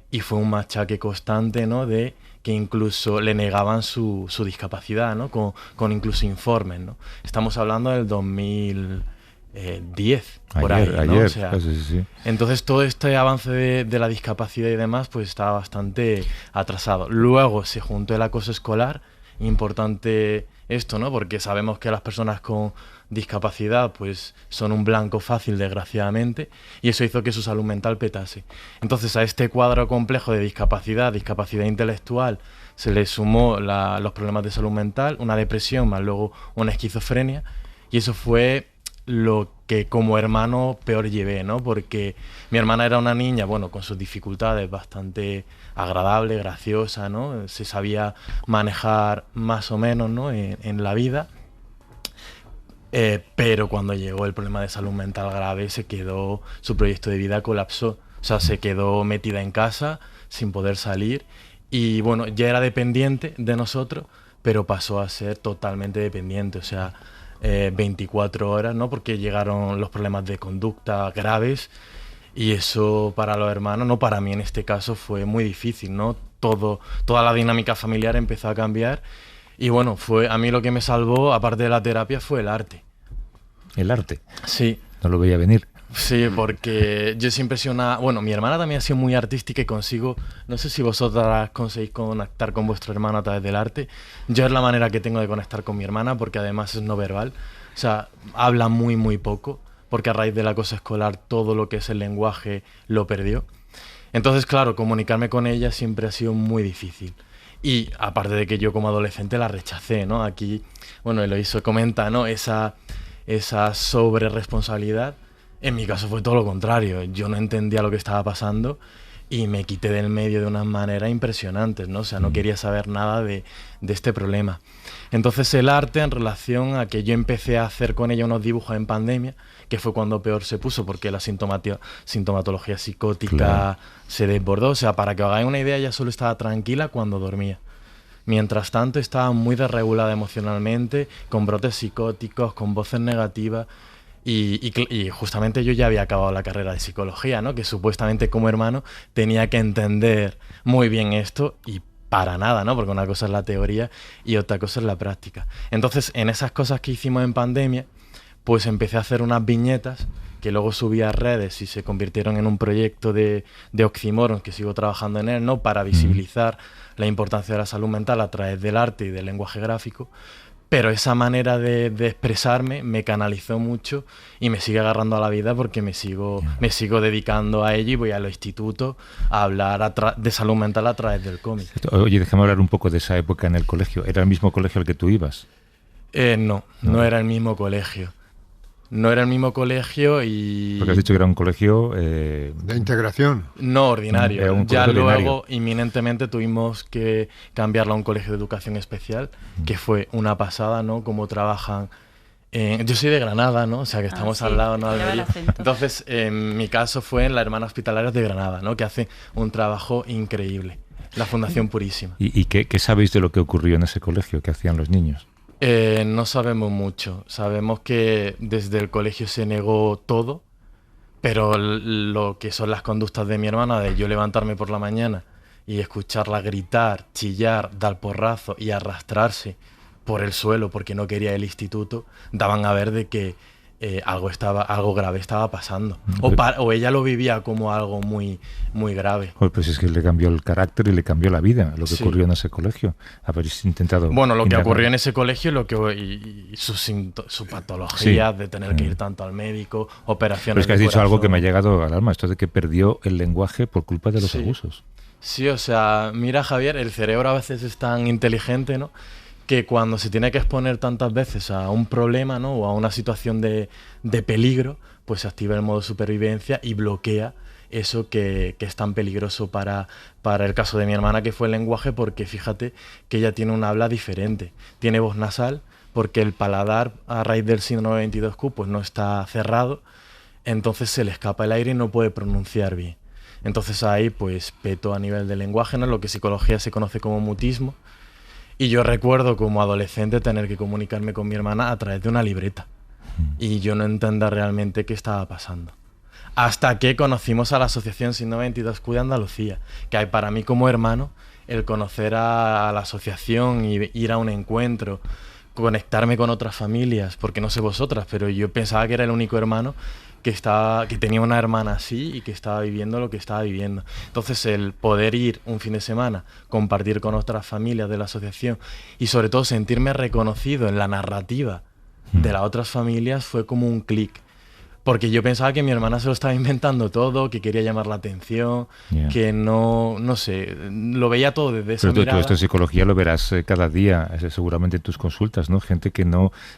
y fue un machaque constante, ¿no? De que incluso le negaban su discapacidad, ¿no? Con incluso informes, ¿no? Estamos hablando del 2010, por ahí, ¿no? Ayer, O sea, sí. entonces todo este avance de la discapacidad y demás pues estaba bastante atrasado. Luego se juntó el acoso escolar, importante esto, ¿no? Porque sabemos que las personas con discapacidad pues son un blanco fácil, desgraciadamente, y eso hizo que su salud mental petase. Entonces a este cuadro complejo de discapacidad intelectual, se le sumó los problemas de salud mental, una depresión, más luego una esquizofrenia, y eso fue lo que como hermano peor llevé, ¿no? Porque mi hermana era una niña, bueno, con sus dificultades, bastante agradable, graciosa, ¿no? Se sabía manejar más o menos, ¿no? En la vida. Pero cuando llegó el problema de salud mental grave, su proyecto de vida colapsó. O sea, se quedó metida en casa, sin poder salir. Y bueno, ya era dependiente de nosotros, pero pasó a ser totalmente dependiente. O sea, 24 horas, ¿no? Porque llegaron los problemas de conducta graves y eso para los hermanos, no para mí en este caso, fue muy difícil, ¿no? Toda la dinámica familiar empezó a cambiar y bueno, a mí lo que me salvó, aparte de la terapia, fue el arte. ¿El arte? Sí. No lo veía venir. Sí, porque yo siempre he sido bueno, mi hermana también ha sido muy artística y no sé si vosotras conseguís conectar con vuestro hermano a través del arte. Yo es la manera que tengo de conectar con mi hermana, porque además es no verbal. O sea, habla muy, muy poco, porque a raíz del acoso escolar todo lo que es el lenguaje lo perdió. Entonces, claro, comunicarme con ella siempre ha sido muy difícil. Y aparte de que yo como adolescente la rechacé, ¿no? Aquí, bueno, Eloísa comenta, ¿no? Esa sobreresponsabilidad. En mi caso fue todo lo contrario, yo no entendía lo que estaba pasando y me quité del medio de una manera impresionante, ¿no? O sea, no quería saber nada de este problema. Entonces el arte, en relación a que yo empecé a hacer con ella unos dibujos en pandemia, que fue cuando peor se puso, porque la sintomatología psicótica se desbordó. O sea, para que os hagáis una idea, ella solo estaba tranquila cuando dormía. Mientras tanto, estaba muy desregulada emocionalmente, con brotes psicóticos, con voces negativas. Y justamente yo ya había acabado la carrera de psicología, ¿no? Que supuestamente como hermano tenía que entender muy bien esto y para nada, ¿no? Porque una cosa es la teoría y otra cosa es la práctica. Entonces, en esas cosas que hicimos en pandemia, pues empecé a hacer unas viñetas que luego subí a redes y se convirtieron en un proyecto de oxímoron, que sigo trabajando en él, ¿no? Para visibilizar la importancia de la salud mental a través del arte y del lenguaje gráfico. Pero esa manera de expresarme me canalizó mucho y me sigue agarrando a la vida, porque me sigo dedicando a ello y voy a los institutos a hablar de salud mental a través del cómic. Oye, déjame hablar un poco de esa época en el colegio. ¿Era el mismo colegio al que tú ibas? No era el mismo colegio. No era el mismo colegio y... Porque has dicho que era un colegio... de integración. No, ordinario. Era un Ya colegio luego, ordinario. inminentemente, tuvimos que cambiarlo a un colegio de educación especial, que fue una pasada, ¿no? Cómo trabajan... yo soy de Granada, ¿no? O sea, que estamos al lado, ¿no? lleva el acento. Entonces, en mi caso fue en la Hermana Hospitalarias de Granada, ¿no? Que hace un trabajo increíble. La Fundación Purísima. ¿Y qué sabéis de lo que ocurrió en ese colegio? ¿Qué hacían los niños? No sabemos mucho. Sabemos que desde el colegio se negó todo, pero lo que son las conductas de mi hermana, de yo levantarme por la mañana y escucharla gritar, chillar, dar porrazo y arrastrarse por el suelo porque no quería el instituto, daban a ver de que algo grave estaba pasando. O ella lo vivía como algo muy, muy grave. Pues es que le cambió el carácter y le cambió la vida, lo que Sí. ocurrió en ese colegio. Habéis intentado... Bueno, lo que indagar. ocurrió en ese colegio y su patología de tener que ir tanto al médico, operaciones. Pero es que has de dicho algo que corazón. me ha llegado al alma, esto de que perdió el lenguaje por culpa de los Sí. abusos. Sí, o sea, mira, Javier, el cerebro a veces es tan inteligente, ¿no? Que cuando se tiene que exponer tantas veces a un problema, ¿no? O a una situación de peligro, pues se activa el modo supervivencia y bloquea eso que es tan peligroso para el caso de mi hermana, que fue el lenguaje, porque fíjate que ella tiene un habla diferente. Tiene voz nasal porque el paladar, a raíz del síndrome 22Q, pues no está cerrado, entonces se le escapa el aire y no puede pronunciar bien. Entonces ahí pues peto a nivel de lenguaje, ¿no? Lo que en psicología se conoce como mutismo. Y yo recuerdo como adolescente tener que comunicarme con mi hermana a través de una libreta. Y yo no entendía realmente qué estaba pasando. Hasta que conocimos a la Asociación Síndrome 22Q de Andalucía, que para mí como hermano, el conocer a la asociación y ir a un encuentro, conectarme con otras familias, porque no sé vosotras, pero yo pensaba que era el único hermano que tenía una hermana así y que estaba viviendo lo que estaba viviendo. Entonces el poder ir un fin de semana, compartir con otras familias de la asociación y sobre todo sentirme reconocido en la narrativa de las otras familias fue como un clic. Porque yo pensaba que mi hermana se lo estaba inventando todo, que quería llamar la atención, que no sé, lo veía todo desde esa Pero tú mirada. esto en psicología lo verás cada día, seguramente en tus consultas, ¿no? Gente que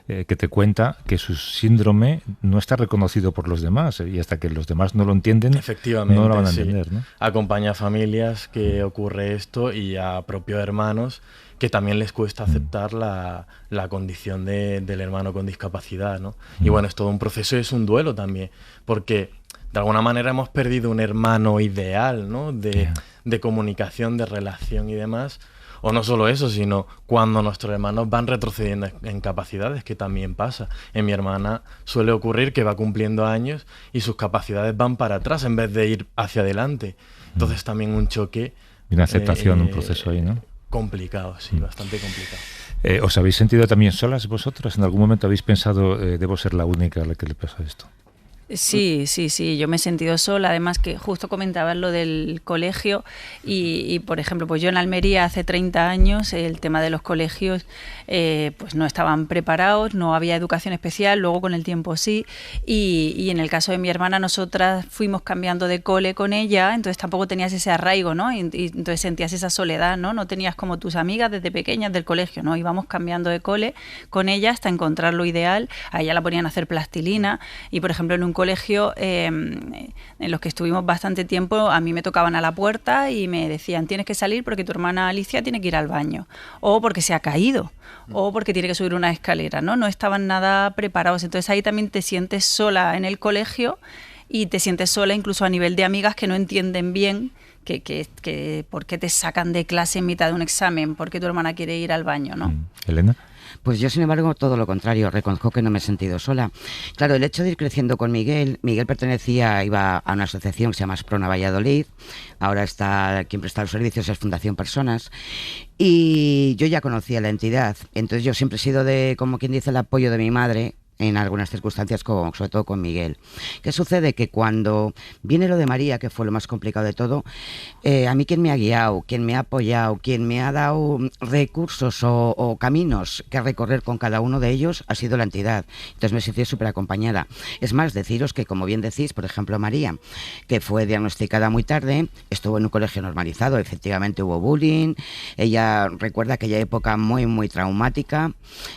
que te cuenta que su síndrome no está reconocido por los demás y hasta que los demás no lo entienden, Efectivamente, no lo van a sí. entender, ¿no? Acompaña a familias que ocurre esto y a propios hermanos que también les cuesta aceptar la condición del hermano con discapacidad, ¿no? Y bueno, es todo un proceso y es un duelo también, porque de alguna manera hemos perdido un hermano ideal, ¿no? De comunicación, de relación y demás. O no solo eso, sino cuando nuestros hermanos van retrocediendo en capacidades, que también pasa. En mi hermana suele ocurrir que va cumpliendo años y sus capacidades van para atrás en vez de ir hacia adelante. Entonces también un choque... Y una aceptación, un proceso ahí, ¿no? Complicado, sí, bastante complicado. ¿Os habéis sentido también solas vosotras? ¿En algún momento habéis pensado, debo ser la única a la que le pasa esto? Sí, yo me he sentido sola, además que justo comentabas lo del colegio y por ejemplo, pues yo en Almería hace 30 años el tema de los colegios pues no estaban preparados, no había educación especial, luego con el tiempo sí, y en el caso de mi hermana nosotras fuimos cambiando de cole con ella, entonces tampoco tenías ese arraigo, ¿no? Y entonces sentías esa soledad, ¿no? No tenías como tus amigas desde pequeñas del colegio, ¿no? Íbamos cambiando de cole con ella hasta encontrar lo ideal, a ella la ponían a hacer plastilina y por ejemplo en un colegio en los que estuvimos bastante tiempo, a mí me tocaban a la puerta y me decían, tienes que salir porque tu hermana Alicia tiene que ir al baño, o porque se ha caído, o porque tiene que subir una escalera, ¿no? No estaban nada preparados. Entonces ahí también te sientes sola en el colegio y te sientes sola incluso a nivel de amigas que no entienden bien que por qué te sacan de clase en mitad de un examen, por qué tu hermana quiere ir al baño, ¿no? Elena. Pues yo, sin embargo, todo lo contrario, reconozco que no me he sentido sola. Claro, el hecho de ir creciendo con Miguel iba a una asociación que se llama Asprona Valladolid, ahora quien presta los servicios es Fundación Personas, y yo ya conocía la entidad, entonces yo siempre he sido como quien dice, el apoyo de mi madre, en algunas circunstancias, sobre todo con Miguel. ¿Qué sucede? Que cuando viene lo de María, que fue lo más complicado de todo, a mí quien me ha guiado, quien me ha apoyado, quien me ha dado recursos o caminos que recorrer con cada uno de ellos ha sido la entidad. Entonces me he sentido súper acompañada. Es más, deciros que, como bien decís, por ejemplo, María, que fue diagnosticada muy tarde, estuvo en un colegio normalizado, efectivamente hubo bullying, ella recuerda aquella época muy, muy traumática,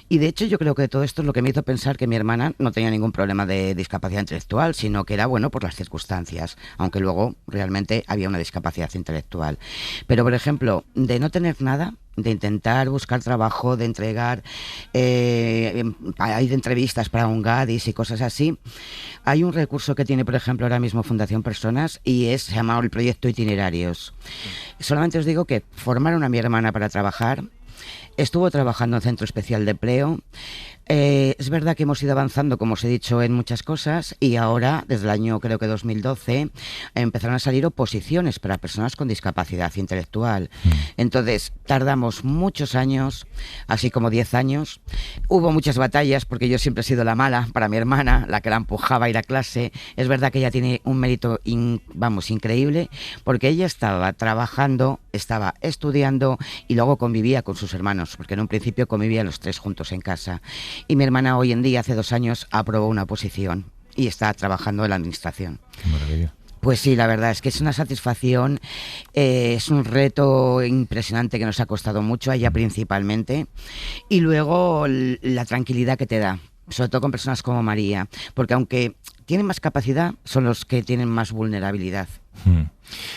y de hecho yo creo que todo esto es lo que me hizo pensar que mi hermana no tenía ningún problema de discapacidad intelectual, sino que era bueno por las circunstancias, aunque luego realmente había una discapacidad intelectual. Pero, por ejemplo, de no tener nada, de intentar buscar trabajo, de entregar, hay de entrevistas para un GADIS y cosas así. Hay un recurso que tiene, por ejemplo, ahora mismo Fundación Personas y se llama el proyecto Itinerarios. Solamente os digo que formaron a mi hermana para trabajar, estuvo trabajando en Centro Especial de Empleo. Es verdad que hemos ido avanzando, como os he dicho, en muchas cosas, y ahora, desde el año creo que 2012, empezaron a salir oposiciones para personas con discapacidad intelectual. Entonces, tardamos muchos años, así como 10 años. Hubo muchas batallas, porque yo siempre he sido la mala para mi hermana, la que la empujaba a ir a clase. Es verdad que ella tiene un mérito, increíble, porque ella estaba trabajando, estaba estudiando y luego convivía con sus hermanos, porque en un principio convivían los tres juntos en casa. Y mi hermana hoy en día, hace 2 años, aprobó una oposición y está trabajando en la administración. Qué maravilla. Pues sí, la verdad es que es una satisfacción, es un reto impresionante que nos ha costado mucho, a ella principalmente, y luego la tranquilidad que te da, sobre todo con personas como María, porque aunque tienen más capacidad, son los que tienen más vulnerabilidad.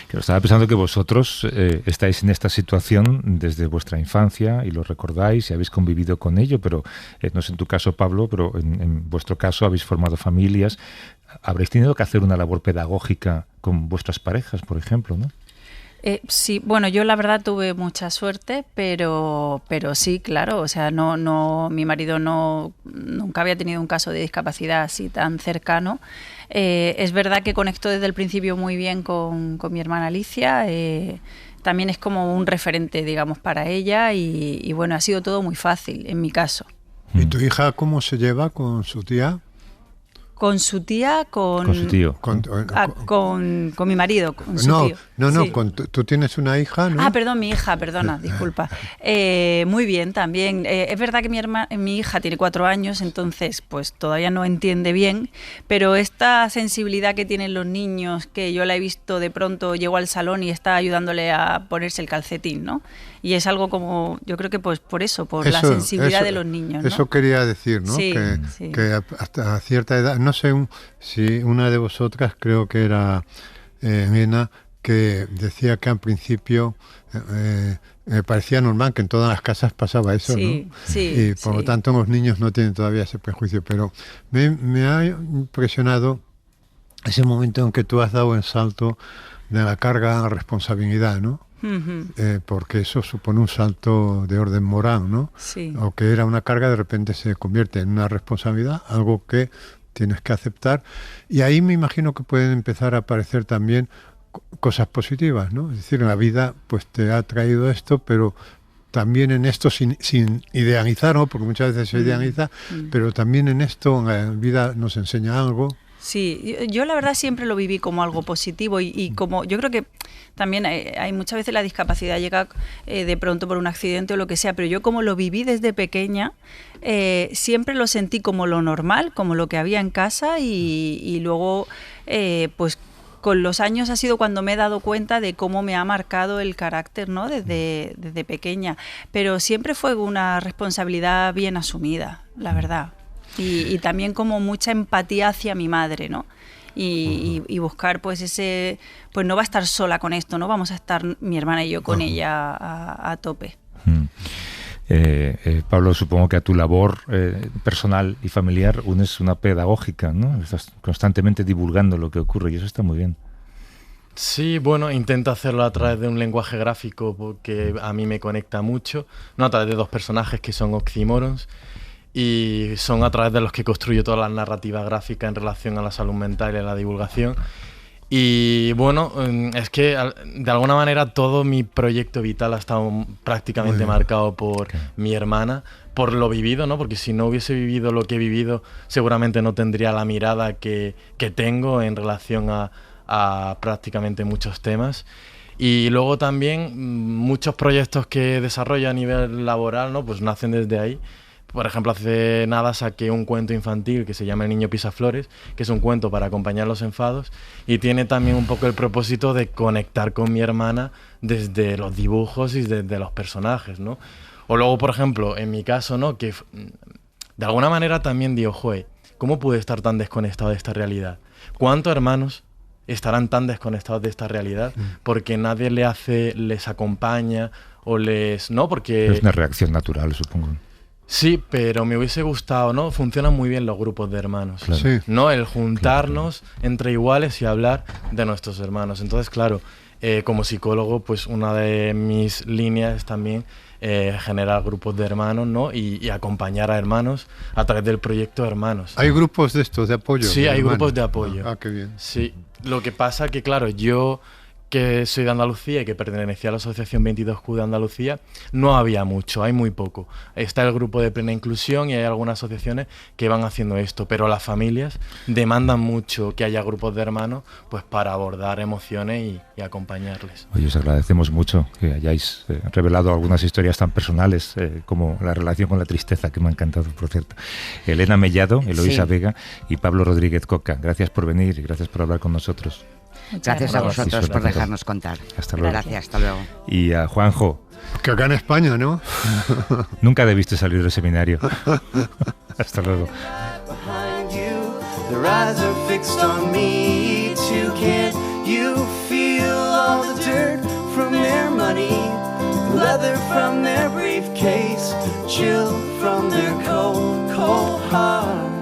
Claro, estaba pensando que vosotros estáis en esta situación desde vuestra infancia y lo recordáis y habéis convivido con ello, pero no sé en tu caso, Pablo, pero en vuestro caso habéis formado familias. Habréis tenido que hacer una labor pedagógica con vuestras parejas, por ejemplo, ¿no? Sí, bueno, yo la verdad tuve mucha suerte, pero sí, claro, o sea, mi marido nunca había tenido un caso de discapacidad así tan cercano. Es verdad que conectó desde el principio muy bien con mi hermana Alicia, también es como un referente, digamos, para ella y bueno, ha sido todo muy fácil en mi caso. ¿Y tu hija cómo se lleva con su tía? Con su tía, con su tío. Con mi marido, con su tío. No, Sí. tú tienes una hija, ¿no? Perdón, mi hija, perdona, disculpa. Muy bien, también. Es verdad que mi hija tiene 4 años, entonces pues todavía no entiende bien, pero esta sensibilidad que tienen los niños, que yo la he visto de pronto, llego al salón y está ayudándole a ponerse el calcetín, ¿no? Y es algo como, yo creo que pues por la sensibilidad de los niños, ¿no? Eso quería decir, ¿no? Sí, que hasta cierta edad, no sé si una de vosotras, creo que era Elena, que decía que al principio me parecía normal que en todas las casas pasaba eso, sí, ¿no? Sí, y por lo tanto los niños no tienen todavía ese prejuicio, pero me ha impresionado ese momento en que tú has dado el salto de la carga a la responsabilidad, ¿no? Porque eso supone un salto de orden moral, ¿no? Sí. O que era una carga, de repente se convierte en una responsabilidad, algo que tienes que aceptar, y ahí me imagino que pueden empezar a aparecer también cosas positivas, ¿no? Es decir, la vida pues te ha traído esto, pero también en esto sin idealizar, ¿no? Porque muchas veces se idealiza, pero también en esto la vida nos enseña algo. Sí, yo la verdad siempre lo viví como algo positivo y como yo creo que también hay muchas veces la discapacidad llega de pronto por un accidente o lo que sea, pero yo como lo viví desde pequeña, siempre lo sentí como lo normal, como lo que había en casa y luego pues con los años ha sido cuando me he dado cuenta de cómo me ha marcado el carácter, ¿no? Desde pequeña, pero siempre fue una responsabilidad bien asumida, la verdad. Y también como mucha empatía hacia mi madre, ¿no? Y buscar pues ese, pues no va a estar sola con esto, ¿no? Vamos a estar mi hermana y yo con ella a tope. Pablo, supongo que a tu labor personal y familiar unes una pedagógica, ¿no? Estás constantemente divulgando lo que ocurre y eso está muy bien. Sí, bueno, intento hacerlo a través de un lenguaje gráfico porque a mí me conecta mucho, no a través de dos personajes que son oxímorons, y son a través de los que construyo toda la narrativa gráfica en relación a la salud mental y a la divulgación. Y bueno, es que de alguna manera todo mi proyecto vital ha estado prácticamente marcado por mi hermana, por lo vivido, ¿no? Porque si no hubiese vivido lo que he vivido, seguramente no tendría la mirada que tengo en relación a prácticamente muchos temas. Y luego también muchos proyectos que desarrollo a nivel laboral, ¿no? Pues nacen desde ahí. Por ejemplo, hace nada saqué un cuento infantil que se llama El niño pisaflores, que es un cuento para acompañar los enfados y tiene también un poco el propósito de conectar con mi hermana desde los dibujos y desde los personajes, ¿no? O luego, por ejemplo, en mi caso, ¿no? Que de alguna manera también digo, joder, ¿cómo pude estar tan desconectado de esta realidad? ¿Cuántos hermanos estarán tan desconectados de esta realidad porque nadie les acompaña o les... ¿no? Porque... Es una reacción natural, supongo. Sí, pero me hubiese gustado, ¿no? Funcionan muy bien los grupos de hermanos, Claro. Sí. ¿no? El juntarnos entre iguales y hablar de nuestros hermanos. Entonces, claro, como psicólogo, pues una de mis líneas es también generar grupos de hermanos, ¿no? Y acompañar a hermanos a través del proyecto Hermanos. ¿Hay grupos de estos de apoyo? Sí, de hay hermanos? grupos de apoyo. Ah, qué bien. Sí, lo que pasa que, claro, yo que soy de Andalucía y que pertenecía a la Asociación 22Q de Andalucía, no había mucho, hay muy poco. Está el grupo de Plena Inclusión y hay algunas asociaciones que van haciendo esto, pero las familias demandan mucho que haya grupos de hermanos pues para abordar emociones y acompañarles. Oye, os agradecemos mucho que hayáis revelado algunas historias tan personales como la relación con la tristeza, que me ha encantado, por cierto. Elena Mellado, Eloísa Vega y Pablo Rodríguez Coca, gracias por venir y gracias por hablar con nosotros. Gracias a vosotros por dejarnos contar. Hasta luego. Gracias, hasta luego. Y a Juanjo. Que acá en España, ¿no? Nunca debiste salir del seminario. Hasta luego. Their eyes are fixed on me too. Can't you feel all the dirt from their money, leather from their briefcase, chill from their cold, cold heart?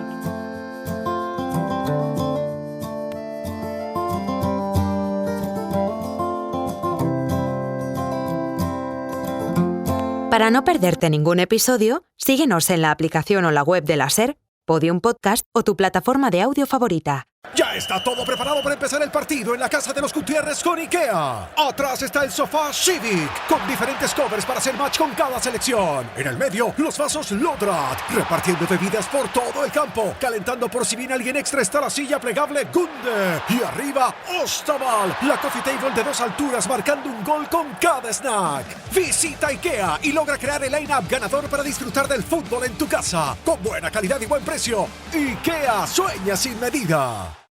Para no perderte ningún episodio, síguenos en la aplicación o la web de la SER, Podium Podcast o tu plataforma de audio favorita. Ya está todo preparado para empezar el partido en la casa de los Gutiérrez con IKEA. Atrás está el sofá Civic, con diferentes covers para hacer match con cada selección. En el medio, los vasos Lodrat, repartiendo bebidas por todo el campo. Calentando por si viene alguien extra está la silla plegable Gunde. Y arriba, Ostaval, la coffee table de 2 alturas marcando un gol con cada snack. Visita IKEA y logra crear el line-up ganador para disfrutar del fútbol en tu casa. Con buena calidad y buen precio. IKEA, sueña sin medida.